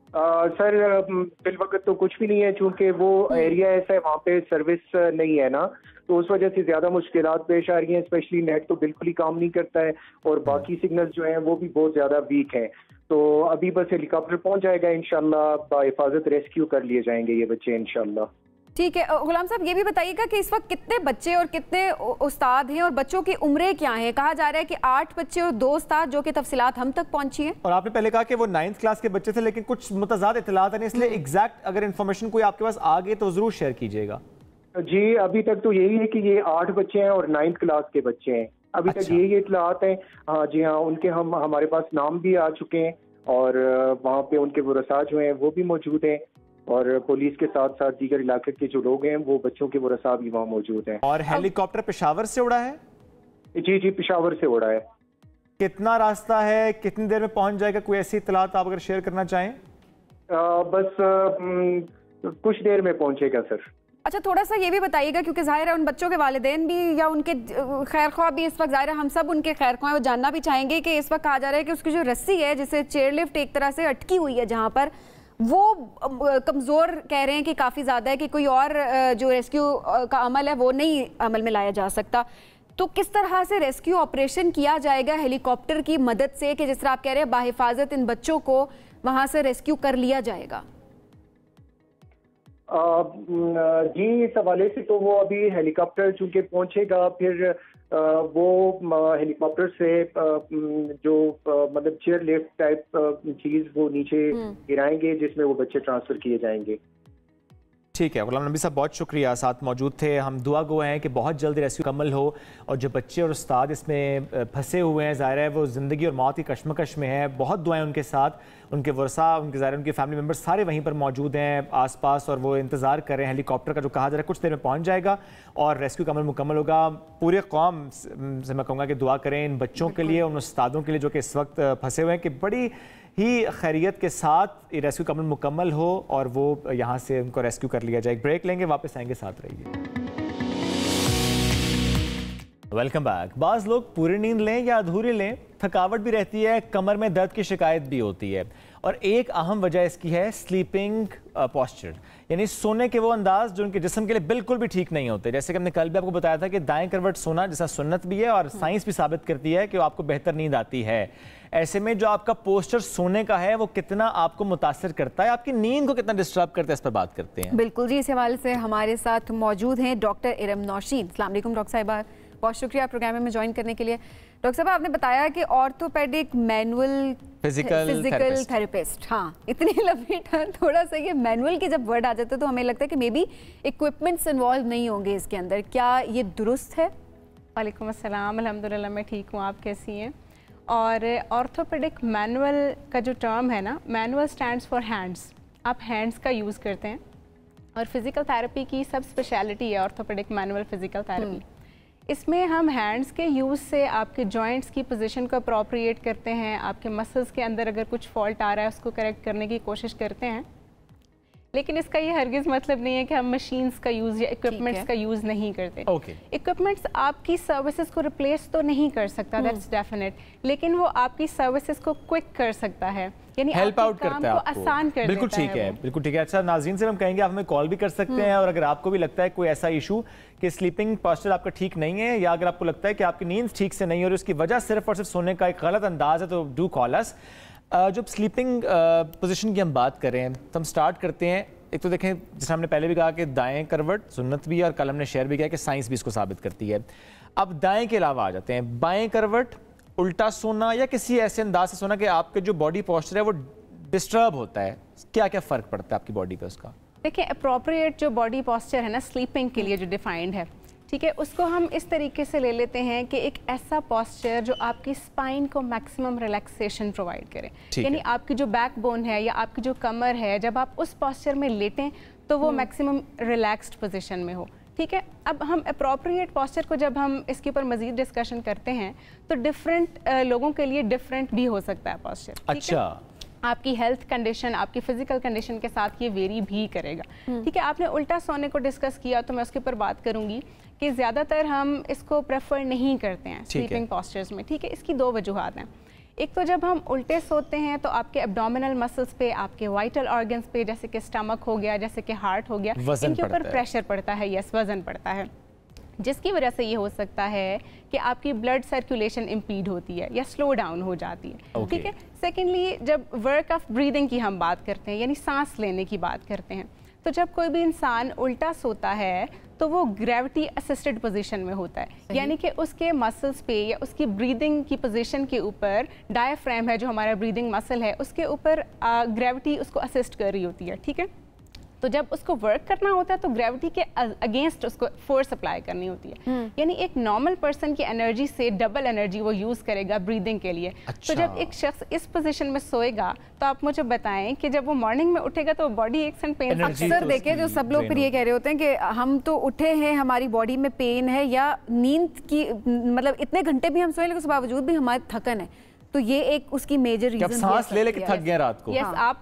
E: सर, फिलवक्त तो कुछ भी नहीं है, चूंकि वो एरिया ऐसा है, वहाँ पे सर्विस नहीं है ना, तो उस वजह से ज़्यादा मुश्किलात पेश आ रही हैं। स्पेशली नेट तो बिल्कुल ही काम नहीं करता है, और बाकी सिग्नल्स जो हैं वो भी बहुत ज़्यादा वीक हैं। तो अभी बस हेलीकॉप्टर पहुँच जाएगा, इंशाल्लाह बाहिफाजत रेस्क्यू कर लिए जाएंगे ये बच्चे इंशाल्लाह।
A: ठीक है, गुलाम साहब ये भी बताइएगा कि इस वक्त कितने बच्चे और कितने उस्ताद हैं, और बच्चों की उम्रें क्या हैं? कहा जा रहा है कि 8 बच्चे और 2 उस्ताद, जो कि तफसीलात हम तक पहुंची हैं।
B: और आपने पहले कहा कि वो 9th क्लास के बच्चे थे, लेकिन कुछ मुतज़ाद इत्तलात हैं, इसलिए एग्जैक्ट अगर इन्फॉर्मेशन कोई आपके पास आ गई तो जरूर शेयर कीजिएगा।
E: जी, अभी तक तो यही है कि ये 8 बच्चे हैं और 9th क्लास के बच्चे हैं, अभी तक यही इत्तलात हैं। हाँ जी हाँ, उनके हमारे पास नाम भी आ चुके हैं, और वहाँ पे उनके वरसा जो हैं वो भी मौजूद हैं, और पुलिस के साथ साथ दीगर इलाके के जो लोग हैं वो बच्चों के वरसा भी वहाँ मौजूद हैं।
B: और हेलीकॉप्टर पेशावर से उड़ा है?
E: जी, पेशावर से उड़ा है।
B: कितना रास्ता है, कितनी देर में पहुंच जाएगा? कोई ऐसी इत्तलात आप अगर शेयर करना चाहें?
E: बस कुछ देर में पहुंचेगा सर।
A: अच्छा, थोड़ा सा ये भी बताइएगा, क्योंकि जाहिर है उन बच्चों के वालिदैन भी या उनके खैर ख्वाह भी इस वक्त, जाहिर है हम सब उनके खैर ख्वाह वो जानना भी चाहेंगे कि इस वक्त कहा जा रहा है कि उसकी जो रस्सी है जिसे चेयर लिफ्ट एक तरह से अटकी हुई है जहाँ पर, वो कमज़ोर कह रहे हैं कि काफ़ी ज़्यादा है, कि कोई और जो रेस्क्यू का अमल है वो नहीं अमल में लाया जा सकता। तो किस तरह से रेस्क्यू ऑपरेशन किया जाएगा हेलीकॉप्टर की मदद से, कि जिस तरह आप कह रहे हैं बाहिफाजत इन बच्चों को वहाँ से रेस्क्यू कर लिया जाएगा?
E: जी, इस हवाले से तो वो अभी हेलीकॉप्टर चूंकि पहुंचेगा, फिर वो हेलीकॉप्टर से जो मतलब चेयर लिफ्ट टाइप चीज वो नीचे गिराएंगे, जिसमें वो बच्चे ट्रांसफर किए जाएंगे।
B: ठीक है, गुलाम नबी साहब बहुत शुक्रिया, साथ मौजूद थे। हम दुआ गो हैं कि बहुत जल्दी रेस्क्यू मुकम्मल हो और जो बच्चे और उस्ताद इसमें फंसे हुए हैं, ज़ाहिर है वो ज़िंदगी और मौत की कशमकश में है। बहुत दुआएं उनके साथ, उनके वर्सा, उनके ज़ाहिर उनके फैमिली मेम्बर्स सारे वहीं पर मौजूद हैं आसपास, और वो इंतज़ार कर रहे हैं हेलीकॉप्टर का, जो कहा जा रहा है कुछ देर में पहुँच जाएगा और रेस्क्यू का अमल मुकम्मल होगा। पूरे कौम से मैं कहूँगा कि दुआ करें इन बच्चों के लिए, उन उस्तादों के लिए जो कि इस वक्त फंसे हुए हैं, कि बड़ी ही खैरियत के साथ ये रेस्क्यू का अमल मुकम्मल हो और वो यहाँ से उनको रेस्क्यू कर लिया जाए। एक ब्रेक लेंगे, वापस आएंगे, साथ रहिए। Welcome back. बाज़ लोग पूरी नींद लें या अधूरी लें, थकावट भी रहती है, कमर में दर्द की शिकायत भी होती है, और एक अहम वजह इसकी है स्लीपिंग पोस्चर, यानी सोने के वो अंदाज जो उनके जिस्म के लिए बिल्कुल भी ठीक नहीं होते। जैसे कि हमने कल भी आपको बताया था कि दाएं करवट सोना जैसा सुन्नत भी है और साइंस भी साबित करती है कि आपको बेहतर नींद आती है। ऐसे में जो आपका पोस्चर सोने का है वो कितना आपको मुतासर करता है, आपकी नींद को कितना डिस्टर्ब करता है, इस पर बात करते हैं।
A: बिल्कुल जी, इस हवाले से हमारे साथ मौजूद हैं डॉक्टर इरम नौशीन। अस्सलाम वालेकुम डॉक्टर साहिबा, बहुत शुक्रिया प्रोग्राम में ज्वाइन करने के लिए। डॉक्टर साहब, आपने बताया कि ऑर्थोपेडिक मैनुअल फिजिकल थेरेपिस्ट, हाँ इतनी लंबी टर्म, थोड़ा सा ये मैनुअल के जब वर्ड आ जाते हैं तो हमें लगता है कि मे बी इक्विपमेंट्स इन्वॉल्व नहीं होंगे इसके अंदर, क्या ये दुरुस्त है?
J: वालेकुम अस्सलाम, अल्हम्दुलिल्लाह मैं ठीक हूँ, आप कैसी हैं? और ऑर्थोपेडिक मैनुअल का जो टर्म है ना, मैनुअल स्टैंड्स फॉर हैंड्स, आप हैंड्स का यूज़ करते हैं, और फिज़िकल थेरेपी की सब स्पेशलिटी है ऑर्थोपेडिक मैनुअल फिज़िकल थेरेपी। इसमें हम हैंड्स के यूज़ से आपके जॉइंट्स की पोजीशन को अप्रोप्रिएट करते हैं, आपके मसल्स के अंदर अगर कुछ फॉल्ट आ रहा है उसको करेक्ट करने की कोशिश करते हैं, लेकिन इसका ये हरगिज़ मतलब नहीं है कि हम मशीन्स का यूज़ या इक्विपमेंट्स का यूज़ नहीं करते। इक्विपमेंट्स आपकी सर्विसेज को रिप्लेस तो नहीं कर सकता, दैट्स डेफिनेट, लेकिन वो आपकी सर्विसेज को क्विक कर सकता है, यानी
B: हेल्प आउट करता है, आपको
J: आसान कर
B: बिल्कुल ठीक है, बिल्कुल ठीक है। अच्छा नाज़रीन से हम कहेंगे आप हमें कॉल भी कर सकते हैं, और अगर आपको भी लगता है कोई ऐसा इशू कि स्लीपिंग पोस्चर आपका ठीक नहीं है, या अगर आपको लगता है कि आपकी नींद ठीक से नहीं हो रही, उसकी वजह सिर्फ और सिर्फ सोने का एक गलत अंदाज है, तो डू कॉल अस। जब स्लीपिंग पोजीशन की हम बात करें तो हम स्टार्ट करते हैं, एक तो देखें जैसे हमने पहले भी कहा कि दाएं करवट सुन्नत भी है, और कल हमने शेयर भी किया कि साइंस भी इसको साबित करती है। अब दाएं के अलावा आ जाते हैं, बाएं करवट, उल्टा सोना, या किसी ऐसे अंदाज से सोना कि आपके जो बॉडी पोस्चर है वो डिस्टर्ब होता है, क्या क्या फ़र्क पड़ता है आपकी बॉडी पे उसका?
J: देखिए, अप्रोप्रिएट जो बॉडी पोस्चर है ना स्लीपिंग के लिए जो डिफाइंड है, ठीक है, उसको हम इस तरीके से ले लेते हैं कि एक ऐसा पोस्चर जो आपकी स्पाइन को मैक्सिमम रिलैक्सेशन प्रोवाइड करे, यानी आपकी जो बैकबोन है या आपकी जो कमर है, जब आप उस पोस्चर में लेटें तो वो मैक्सिमम रिलैक्स्ड पोजीशन में हो। ठीक है, अब हम अप्रोप्रिएट पोस्चर को जब हम इसके ऊपर मजीद डिस्कशन करते हैं तो डिफरेंट लोगों के लिए डिफरेंट भी हो सकता है पोस्चर। अच्छा, आपकी हेल्थ कंडीशन, आपकी फिजिकल कंडीशन के साथ ये वेरी भी करेगा। ठीक है, आपने उल्टा सोने को डिस्कस किया तो मैं उसके ऊपर बात करूंगी कि ज़्यादातर हम इसको प्रेफर नहीं करते हैं स्लीपिंग पोस्चर्स में। ठीक है, इसकी दो वजूहात हैं। एक तो जब हम उल्टे सोते हैं तो आपके एब्डोमिनल मसल्स पे, आपके वाइटल ऑर्गन्स पे, जैसे कि स्टमक हो गया, जैसे कि हार्ट हो गया, इनके ऊपर प्रेशर पड़ता है, यस वजन पड़ता है, जिसकी वजह से ये हो सकता है कि आपकी ब्लड सर्कुलेशन इम्पीड होती है या स्लो डाउन हो जाती है। ठीक है, सेकेंडली जब वर्क ऑफ ब्रीदिंग की हम बात करते हैं, यानी सांस लेने की बात करते हैं, तो जब कोई भी इंसान उल्टा सोता है तो वो ग्रेविटी असिस्टेड पोजीशन में होता है, यानी कि उसके मसल्स पे या उसकी ब्रीदिंग की पोजीशन के ऊपर डायफ्राम है जो हमारा ब्रीदिंग मसल है, उसके ऊपर ग्रेविटी उसको असिस्ट कर रही होती है। ठीक है, तो जब उसको वर्क करना होता है तो ग्रेविटी के अगेंस्ट उसको फोर्स अप्लाई करनी होती है, यानी एक नॉर्मल पर्सन की एनर्जी से डबल एनर्जी वो यूज करेगा ब्रीदिंग के लिए। अच्छा। तो जब एक शख्स इस पोजीशन में सोएगा तो आप मुझे बताएं कि जब वो मॉर्निंग में उठेगा तो बॉडी एक सन पेन,
A: अक्सर देखे जो सब लोग फिर ये कह रहे होते हैं कि हम तो उठे हैं, हमारी बॉडी में पेन है, या नींद की मतलब इतने घंटे भी हम सोए लेकिन उसके बावजूद भी हमारी थकन है, तो ये एक उसकी मेजर रीजन,
B: सांस ले लेके थक गए रात को।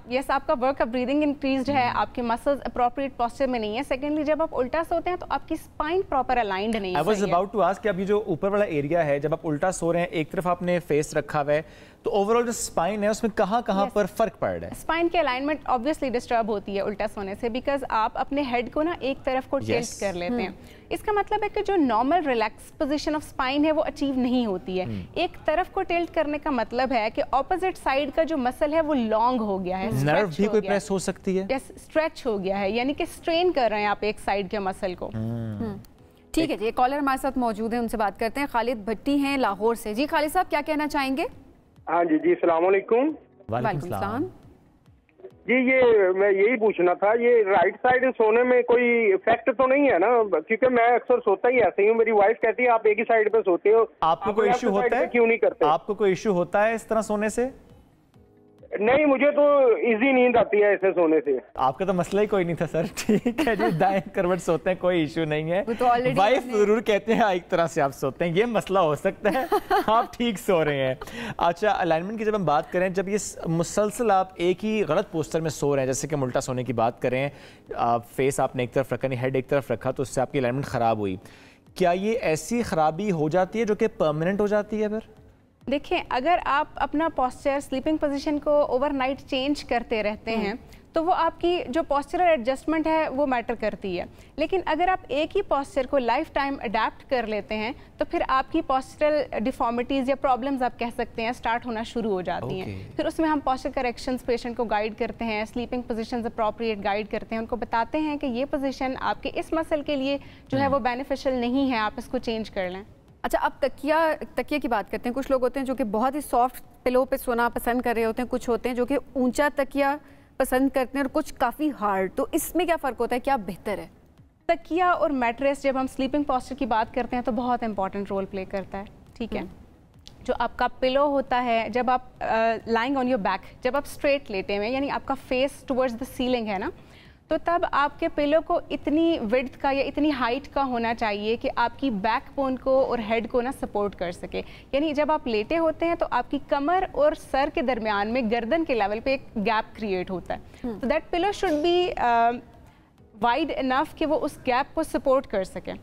J: यस, आपका वर्क ऑफ ब्रीदिंग इंक्रीज्ड है, आपके मसल्स अप्रोप्रिएट पोस्चर में नहीं है। सेकेंडली, जब आप उल्टा सोते हैं तो आपकी स्पाइन प्रॉपर अलाइंड नहीं है।
B: I was about to ask कि अभी जो ऊपर वाला एरिया है, जब आप उल्टा सो रहे हैं, एक तरफ आपने फेस रखा हुआ है, तो ओवरऑल जो स्पाइन है उसमें कहाँ पर फर्क पड़ रहा है?
J: स्पाइन की अलाइनमेंट ऑब्वियसली डिस्टर्ब होती है उल्टा सोने से, बिकॉज आप अपने हेड को ना एक तरफ को टिल्ट कर लेते हैं। इसका मतलब है कि जो normal relax position of spine है वो अचीव नहीं होती है। एक तरफ को टिल्ट करने का मतलब है कि ऑपोजिट साइड का जो मसल है वो लॉन्ग हो गया है,
B: नर्व भी कोई प्रेस हो सकती है,
J: यस, स्ट्रेच हो गया है, यानी कि स्ट्रेन कर रहे हैं आप एक साइड के मसल को।
A: ठीक है जी, कॉलर हमारे साथ मौजूद है, उनसे बात करते हैं। खालिद भट्टी हैं लाहौर से। जी खालिद साहब, क्या कहना चाहेंगे?
K: हाँ जी, अस्सलाम वालेकुम।
A: वालेकुम सलाम
K: जी। ये मैं यही पूछना था, ये राइट साइड सोने में कोई इफेक्ट तो नहीं है ना? क्योंकि मैं अक्सर सोता ही ऐसे ही हूँ, मेरी वाइफ कहती है आप एक ही साइड पे सोते हो,
B: आपको कोई इशू होता है?
K: क्यों नहीं करते?
B: आपको कोई इशू होता है इस तरह सोने से?
K: नहीं, मुझे तो इजी नींद आती है ऐसे सोने से।
B: आपका तो मसला ही कोई नहीं था सर, ठीक है जी, दाएं करवट सोते हैं, कोई इशू नहीं है।
A: तो
B: वाइफ जरूर कहते हैं एक तरह से आप सोते हैं, ये मसला हो सकता है, आप ठीक सो रहे हैं। अच्छा, अलाइनमेंट की जब हम बात करें, जब ये मुसलसल आप एक ही गलत पोस्टर में सो रहे हैं, जैसे कि उल्टा सोने की बात करें, फेस आपने एक तरफ रखा, नहीं हेड एक तरफ रखा, तो उससे आपकी अलाइनमेंट ख़राब हुई, क्या ये ऐसी खराबी हो जाती है जो कि परमानेंट हो जाती है? फिर
J: देखिए, अगर आप अपना पोस्चर, स्लीपिंग पोजीशन को ओवरनाइट चेंज करते रहते हैं तो वो आपकी जो पोस्चरल एडजस्टमेंट है वो मैटर करती है। लेकिन अगर आप एक ही पोस्चर को लाइफ टाइम अडेप्ट कर लेते हैं तो फिर आपकी पोस्चरल डिफॉर्मिटीज़ या प्रॉब्लम्स आप कह सकते हैं स्टार्ट होना शुरू हो जाती हैं। फिर उसमें हम पोस्चर करेक्शंस पेशेंट को गाइड करते हैं, स्लीपिंग पोजीशंस अप्रोप्रिएट गाइड करते हैं, उनको बताते हैं कि ये पोजीशन आपके इस मसल के लिए जो है वो बेनिफिशियल नहीं है, आप इसको चेंज कर लें।
A: अच्छा, अब तकिया की बात करते हैं। कुछ लोग होते हैं जो कि बहुत ही सॉफ्ट पिलो पे सोना पसंद कर रहे होते हैं, कुछ होते हैं जो कि ऊंचा तकिया पसंद करते हैं और कुछ काफ़ी हार्ड। तो इसमें क्या फ़र्क होता है, क्या बेहतर है?
J: तकिया और मैट्रेस, जब हम स्लीपिंग पोस्चर की बात करते हैं तो बहुत इंपॉर्टेंट रोल प्ले करता है। ठीक है, जो आपका पिलो होता है, जब आप लाइंग ऑन योर बैक, जब आप स्ट्रेट लेटे हुए यानी आपका फेस टुवर्ड्स द सीलिंग है ना, तो तब आपके पिलो को इतनी विड्थ का या इतनी हाइट का होना चाहिए कि आपकी बैकबोन को और हेड को ना सपोर्ट कर सके। यानी जब आप लेटे होते हैं तो आपकी कमर और सर के दरमियान में गर्दन के लेवल पे एक गैप क्रिएट होता है। तो that pillow should be wide enough कि वो उस गैप को सपोर्ट कर सके।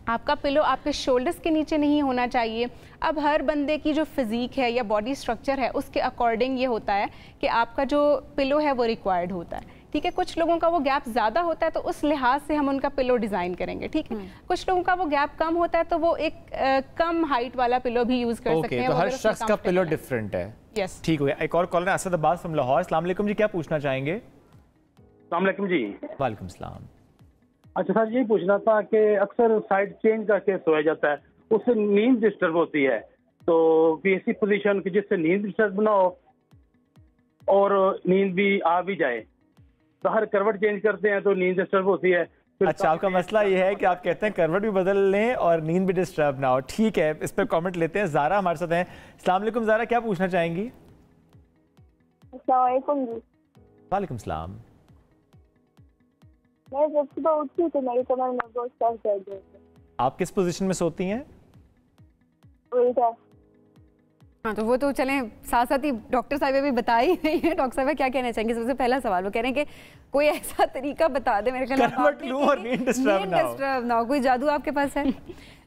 J: आपका पिलो आपके शोल्डर्स के नीचे नहीं होना चाहिए। अब हर बंदे की जो फिजिक है या बॉडी स्ट्रक्चर है उसके अकॉर्डिंग ये होता है कि आपका जो पिलो है वो रिक्वायर्ड होता है। ठीक है, कुछ लोगों का वो गैप ज़्यादा होता है तो उस लिहाज से हम उनका पिलो डिज़ाइन करेंगे। ठीक है, कुछ लोगों का वो गैप कम होता है तो वो एक कम हाइट वाला पिलो भी यूज़ कर सकते हैं।
B: तो हर शख्स का पिलो डिफरेंट है।
J: यस,
B: ठीक हो गया। एक और कॉलर है असद अब्बास फ्रॉम लाहौर। अस्सलाम वालेकुम जी, क्या पूछना चाहेंगे?
E: अस्सलाम वालेकुम जी।
B: वालेकुम सलाम।
E: अच्छा सर, यही पूछना था कि अक्सर साइड चेंज करके सोया जाता है, उससे नींद डिस्टर्ब होती है, तो ऐसी पोजीशन की जिससे नींद डिस्टर्ब ना हो और नींद भी आ भी जाए, तो हर करवट चेंज करते हैं तो नींद डिस्टर्ब होती है।
B: अच्छा, आपका मसला ये है कि आप कहते हैं करवट भी बदल लें और नींद भी डिस्टर्ब ना हो। ठीक है, इस पर कमेंट लेते हैं। ज़ारा हमारे साथ हैं। अस्सलाम वालेकुम ज़ारा, क्या पूछना चाहेंगी?
L: अस्सलाम वालेकुम जी।
B: वालेकुम सलाम।
L: मैं जब सुबह उठती हूँ तो मेरी कमर में बहुत सर दर्द होता है।
B: आप किस पोजीशन में सोती हैं?
L: उल्टा।
A: हाँ, तो वो तो चलें, साथ साथ ही डॉक्टर साहब भी बता ही रही है। डॉक्टर साहब क्या कहना चाहेंगे? सबसे पहला सवाल वो कह रहे हैं कि कोई ऐसा तरीका बता दे मेरे
B: करवट लूं और नींद डिस्टर्ब
A: ना हो। कोई जादू आपके पास है?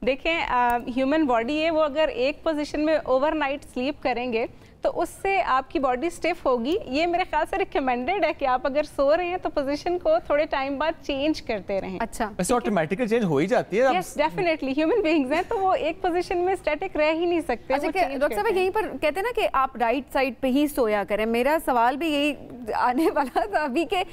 J: देखें, ह्यूमन बॉडी है, वो अगर एक पोजीशन में ओवरनाइट स्लीप करेंगे तो उससे आपकी बॉडी स्टिफ होगी। ये मेरे ख्याल से रिकमेंडेड है कि आप अगर सो रहे हैं तो पोजीशन को थोड़े टाइम बाद चेंज करते रहें।
A: अच्छा,
B: वैसे ऑटोमेटिकली चेंज हो ही जाती है।
J: यस, डेफिनेटली, ह्यूमन बीइंग्स हैं तो वो एक पोजीशन में स्टैटिक रह ही नहीं सकते।
A: अच्छा, डॉक्टर साहब यहीं पर कहते हैं ना कि आप राइट साइड पे ही सोया करें। मेरा सवाल भी यही आने वाला था अभी कि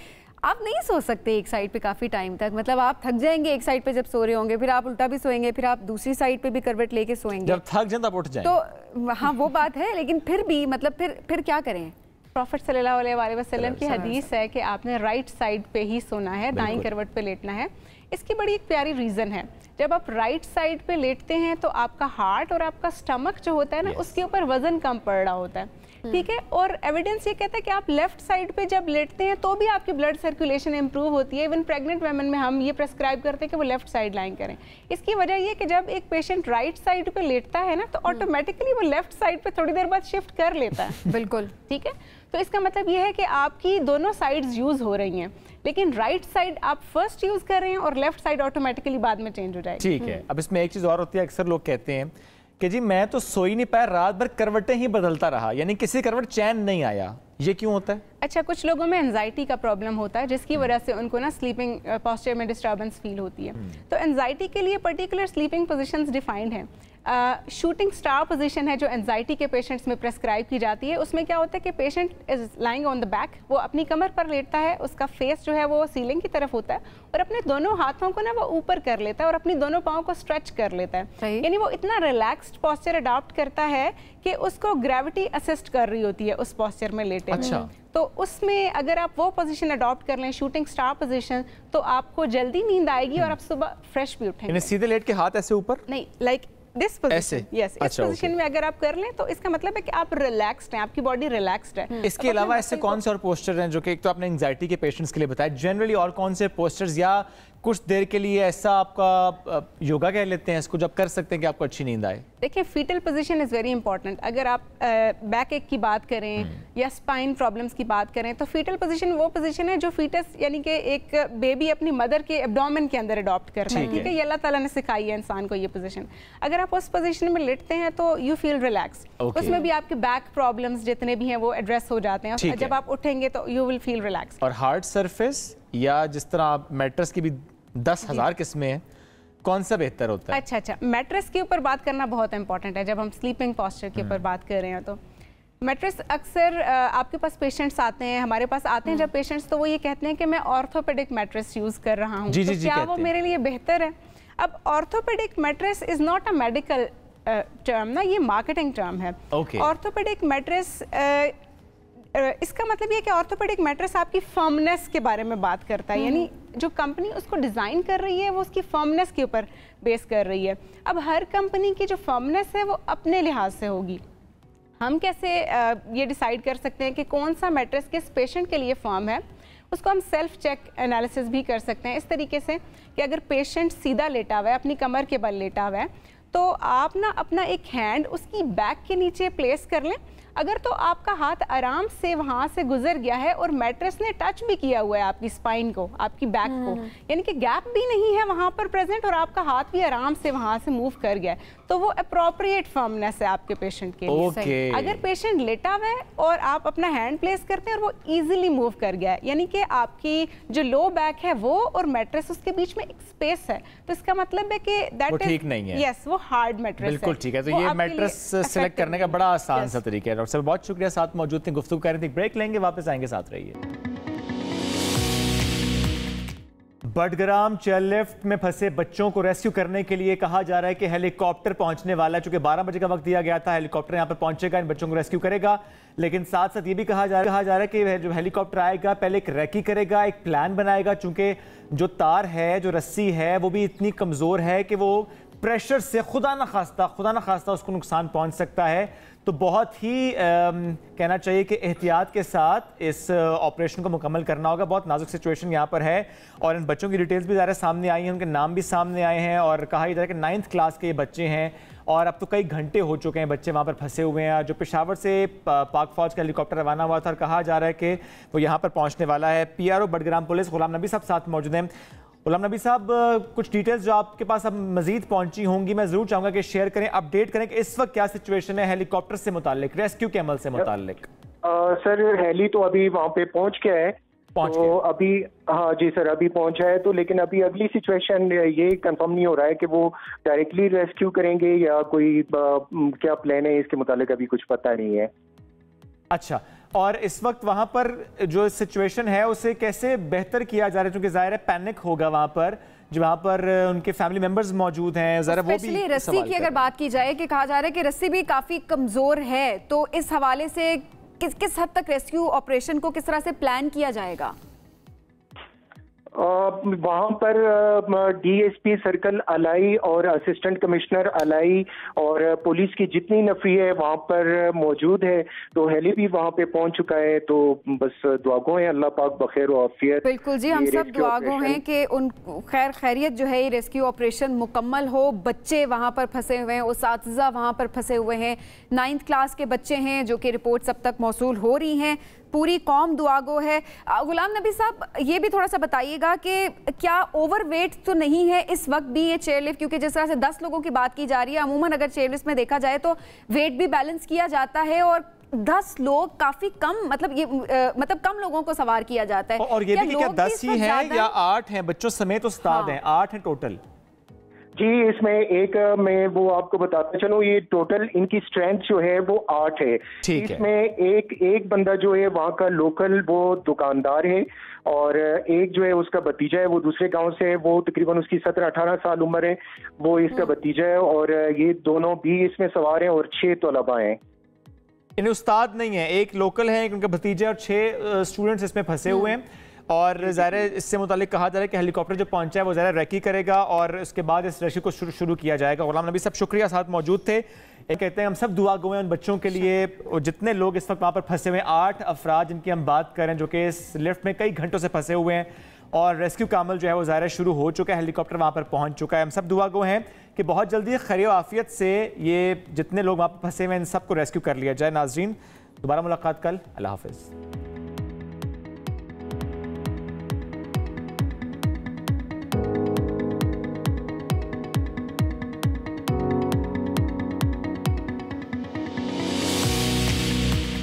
A: आप नहीं सो सकते एक साइड पे काफ़ी टाइम तक, मतलब आप थक जाएंगे एक साइड पे जब सो रहे होंगे, फिर आप उल्टा भी सोएंगे, फिर आप दूसरी साइड पे भी करवट लेके सोएंगे।
B: जब थक जाए तब उठ जाएं।
A: तो हाँ, वो बात है, लेकिन फिर भी मतलब फिर क्या करें?
J: प्रॉफिट सल्लल्लाहु अलैहि वसल्लम की हदीस है कि आपने राइट साइड पे ही सोना है, दाईं करवट पे लेटना है। इसकी बड़ी एक प्यारी रीज़न है। जब आप राइट साइड पे लेटते हैं तो आपका हार्ट और आपका स्टमक जो होता है ना, उसके ऊपर वजन कम पड़ रहा होता है, ठीक है। और एविडेंस ये कहता है कि आप लेफ्ट साइड पे जब लेटते हैं तो भी आपकी ब्लड सर्कुलेशन इंप्रूव होती है। इवन प्रेग्नेंट वुमेन में हम ये प्रेस्क्राइब करते हैं कि वो लेफ्ट साइड लाइंग करें। इसकी वजह ये कि जब एक पेशेंट राइट साइड पे लेटता है ना, तो ऑटोमेटिकली वो लेफ्ट साइड पे थोड़ी देर बाद शिफ्ट कर लेता है।
A: बिल्कुल,
J: ठीक है। तो इसका मतलब ये है कि आपकी दोनों साइड्स यूज हो रही हैं, लेकिन राइट साइड आप फर्स्ट यूज कर रहे हैं और लेफ्ट साइड ऑटोमेटिकली बाद में चेंज हो जाएगी।
B: ठीक है। अब इसमें एक चीज और होती है, अक्सर लोग कहते हैं कि जी मैं तो सो ही नहीं पाया, रात भर करवटें ही बदलता रहा, यानी किसी करवट चैन नहीं आया, ये क्यों होता है?
J: अच्छा, कुछ लोगों में एंजाइटी का प्रॉब्लम होता है जिसकी वजह से उनको ना स्लीपिंग पोस्चर में डिस्टर्बेंस फील होती है। तो एंजाइटी के लिए पर्टिकुलर स्लीपिंग पोजीशंस डिफाइंड हैं। शूटिंग स्टार पोजीशन है जो एंजाइटी के पेशेंट्स में प्रेस्क्राइब की जाती है। उसमें क्या होता है कि patient is lying on the back, वो अपनी कमर पर लेटता है, उसका फेस जो है वो सीलिंग की तरफ होता है और अपने दोनों हाथों को ना वो ऊपर कर लेता है और अपनी दोनों पाँव को स्ट्रेच कर लेता है। यानी वो इतना रिलैक्स्ड पोस्चर अडॉप्ट करता है कि उसको ग्रेविटी असिस्ट कर रही होती है उस पोस्चर में लेटे। अच्छा। तो उसमें अगर आप वो पोजीशन अडॉप्ट कर लें, शूटिंग स्टार पोजीशन, तो आपको जल्दी नींद आएगी और आप सुबह फ्रेश भी उठेंगे।
B: सीधे लेट के हाथ ऐसे ऊपर नहीं,
J: लाइक दिस पोजीशन, यस, इस पोजीशन में अगर आप कर लें तो इसका मतलब है कि आप रिलैक्स्ड हैं, आपकी बॉडी रिलैक्स्ड है।
B: इसके अलावा ऐसे कौन से और पोस्टर हैं जो कि एक तो आपने एंजाइटी के पेशेंट्स के लिए बताया, जनरली और कौन से पोस्टर्स या कुछ देर के लिए ऐसा आपका योगा कह लेते हैं इसको, जब कर सकते हैं कि आपको अच्छी नींद आए?
J: देखिए, fetal position is very important. अगर आप बैक एक की बात करें या स्पाइन प्रॉब्लम्स की बात करें तो फीटल पोजीशन वो पोजीशन है जो फीटस यानी कि एक बेबी अपनी मदर के एब्डोमेन के अंदर अडॉप्ट करता है, ठीक है। ये अल्लाह ताला ने सिखाई है इंसान को ये पोजीशन। अगर आप उस पोजीशन में लेटते हैं तो यू फील रिलैक्स, उसमें भी आपके बैक प्रॉब्लम्स जितने भी हैं वो एड्रेस हो जाते हैं। जब आप उठेंगे तो यू विल फील रिलैक्स।
B: और हार्ड सरफेस या जिस तरह मैट्रेस की भी 10,000 किस्में हैं, कौन सा बेहतर होता है?
J: अच्छा, मैट्रेस के ऊपर बात करना बहुत इंपॉर्टेंट है। जब हम स्लीपिंग पोस्चर के ऊपर बात कर रहे हैं तो मैट्रेस अक्सर आपके पास पेशेंट्स आते हैं, हमारे पास आते हैं जब पेशेंट्स, तो वो ये कहते हैं कि मैं ऑर्थोपेडिक मैट्रेस यूज कर रहा हूँ, तो क्या वो मेरे लिए बेहतर है? अब orthopaedic mattress is not a medical term ना, ये मार्केटिंग टर्म है। ऑर्थोपेडिक मैट्रेस इसका मतलब ये कि ऑर्थोपेडिक मैट्रेस आपकी फर्मनेस के बारे में बात करता है, यानी जो कंपनी उसको डिज़ाइन कर रही है वो उसकी फर्मनेस के ऊपर बेस कर रही है। अब हर कंपनी की जो फर्मनेस है वो अपने लिहाज से होगी। हम कैसे ये डिसाइड कर सकते हैं कि कौन सा मैट्रेस किस पेशेंट के लिए फर्म है? उसको हम सेल्फ चेक एनालिसिस भी कर सकते हैं इस तरीके से कि अगर पेशेंट सीधा लेटा हुआ है, अपनी कमर के बल लेटा हुआ है, तो आप ना अपना एक हैंड उसकी बैक के नीचे प्लेस कर लें। अगर तो आपका हाथ आराम से वहाँ से गुजर गया है और मैट्रेस ने टच भी किया हुआ है आपकी स्पाइन को, आपकी बैक को, यानी कि गैप भी नहीं है वहाँ पर प्रेजेंट और आपका हाथ भी आराम से वहाँ से मूव कर गया है, तो वो अप्रोप्रिएट फर्मनेस है आपके पेशेंट के लिए। अगर पेशेंट लेटा हुआ है और आप अपना हैंड प्लेस करते हैं और वो इजीली मूव कर गया है, यानी कि आपकी जो लो बैक है वो और मैट्रेस उसके बीच में एक स्पेस है, तो इसका मतलब है कि दैट
B: ठीक नहीं है।
J: यस, वो हार्ड मैट्रेस है।
B: बिल्कुल ठीक है। तो ये मैट्रेस सिलेक्ट करने का बड़ा आसान सा तरीका है। डॉक्टर साहब बहुत शुक्रिया, साथ मौजूद थे, गुफ्तगू कर रहे थे। ब्रेक लेंगे, वापस आएंगे, साथ रहिए। बडग्राम चेयरलिफ्ट में फंसे बच्चों को रेस्क्यू करने के लिए कहा जा रहा है कि हेलीकॉप्टर पहुंचने वाला है। चूंकि 12 बजे का वक्त दिया गया था, हेलीकॉप्टर यहां पर पहुंचेगा, इन बच्चों को रेस्क्यू करेगा, लेकिन साथ साथ ये भी कहा जा रहा है कि जो हेलीकॉप्टर आएगा पहले एक रेकी करेगा, एक प्लान बनाएगा। चूंकि जो तार है, जो रस्सी है, वो भी इतनी कमजोर है कि वो प्रेशर से खुदा न खास्ता उसको नुकसान पहुंच सकता है। तो बहुत ही कहना चाहिए कि एहतियात के साथ इस ऑपरेशन को मुकम्मल करना होगा। बहुत नाजुक सिचुएशन यहाँ पर है और इन बच्चों की डिटेल्स भी ज़्यादा सामने आई हैं, उनके नाम भी सामने आए हैं और कहा जा रहा है कि 9th क्लास के ये बच्चे हैं और अब तो कई घंटे हो चुके हैं बच्चे वहाँ पर फंसे हुए हैं। जो पेशावर से पाक फौज का हेलीकॉप्टर रवाना हुआ था और कहा जा रहा है कि वो यहाँ पर पहुँचने वाला है। PRO बडग्राम पुलिस गुलाम नबी साहब साथ मौजूद हैं। गुलाम नबी साहब, कुछ डिटेल्स जो आपके पास अब मजीद पहुंची होंगी, मैं जरूर चाहूंगा कि शेयर करें, अपडेट करें कि इस वक्त क्या सिचुएशन है हेलीकॉप्टर से मुतालिक, रेस्क्यू के अमल से मुतालिक।
E: सर हेली तो अभी वहाँ पे पहुंच गया है, तो अभी हाँ जी सर अभी पहुंचा है, तो लेकिन अभी अगली सिचुएशन ये कंफर्म नहीं हो रहा है कि वो डायरेक्टली रेस्क्यू करेंगे या कोई क्या प्लान है, इसके मुतालिक अभी कुछ पता नहीं है।
B: अच्छा, और इस वक्त वहां पर जो सिचुएशन है उसे कैसे बेहतर किया जा रहा है? क्योंकि जाहिर है पैनिक होगा वहां पर, जो वहां पर उनके फैमिली मेंबर्स मौजूद हैं, जरा वो भी
A: रस्सी की अगर बात की जाए कि कहा जा रहा है कि रस्सी भी काफी कमजोर है, तो इस हवाले से किस हद तक रेस्क्यू ऑपरेशन को किस तरह से प्लान किया जाएगा?
E: वहाँ पर DSP सर्कल अलाई और असिस्टेंट कमिश्नर अलाई और पुलिस की जितनी नफरी है वहाँ पर मौजूद है, तो हेली भी वहाँ पे पहुँच चुका है। तो बस दुआगो हैं अल्लाह पाक बखैर और आफियत।
A: बिल्कुल जी, हम सब दुआगो हैं कि उन खैर खैरियत जो है ये रेस्क्यू ऑपरेशन मुकम्मल हो। बच्चे वहाँ पर फंसे हुए हैं, उसातिज़ा वहाँ पर फंसे हुए हैं, 9th क्लास के बच्चे हैं जो कि रिपोर्ट अब तक मौसूल हो रही हैं। पूरी कौम दुआगो है। गुलाम नबी साहब, ये भी थोड़ा सा बताइएगा कि क्या ओवरवेट तो नहीं है इस वक्त भी ये चेयरलिफ्ट, क्योंकि जिस तरह से 10 लोगों की बात की जा रही है, अमूमन अगर चेयरलिफ्ट में देखा जाए तो वेट भी बैलेंस किया जाता है और 10 लोग काफी कम, मतलब ये मतलब कम लोगों को सवार किया जाता है।
B: और ये भी क्या 10 ही हैं या 8 हैं? बच्चों समेत उस्ताद हैं, 8 हैं टोटल।
E: जी, इसमें एक मैं वो आपको बताता चलो, ये टोटल इनकी स्ट्रेंथ जो है वो 8 है। इसमें एक बंदा जो है वहाँ का लोकल वो दुकानदार है और एक जो है उसका भतीजा है, वो दूसरे गांव से है, वो तकरीबन उसकी 17-18 साल उम्र है, वो इसका भतीजा है और ये दोनों भी इसमें सवार हैं और 6 तलबा हैं।
B: इन्हें उस्ताद नहीं है, एक लोकल है, एक उनका भतीजा और 6 स्टूडेंट्स इसमें फंसे हुए हैं। और ज़ाहिर इससे मुतालिक कहा जा रहा है कि हेलीकॉप्टर जो पहुंचा है वो ज़रा रेकी करेगा और उसके बाद इस रेस्क्यू को शुरू किया जाएगा। गुलाम नबी साहब शुक्रिया, साथ मौजूद थे। कहते हैं हम सब दुआ गो हैं उन बच्चों के लिए और जितने लोग इस वक्त वहाँ पर फंसे हुए हैं, 8 अफराद जिनकी हम बात करें जो कि इस लिफ्ट में कई घंटों से फंसे हुए हैं और रेस्क्यू का अमल जो है वो ज़ाहिर शुरू हो चुका है, हेलीकॉप्टर वहाँ पर पहुँच चुका है। हम सब दुआ गो हैं कि बहुत जल्दी खैर आफियत से ये जितने लोग वहाँ पर फंसे हुए हैं इन सबको रेस्क्यू कर लिया जाए। नाज़रीन, दोबारा मुलाकात कल। अल्लाह हाफ़िज़।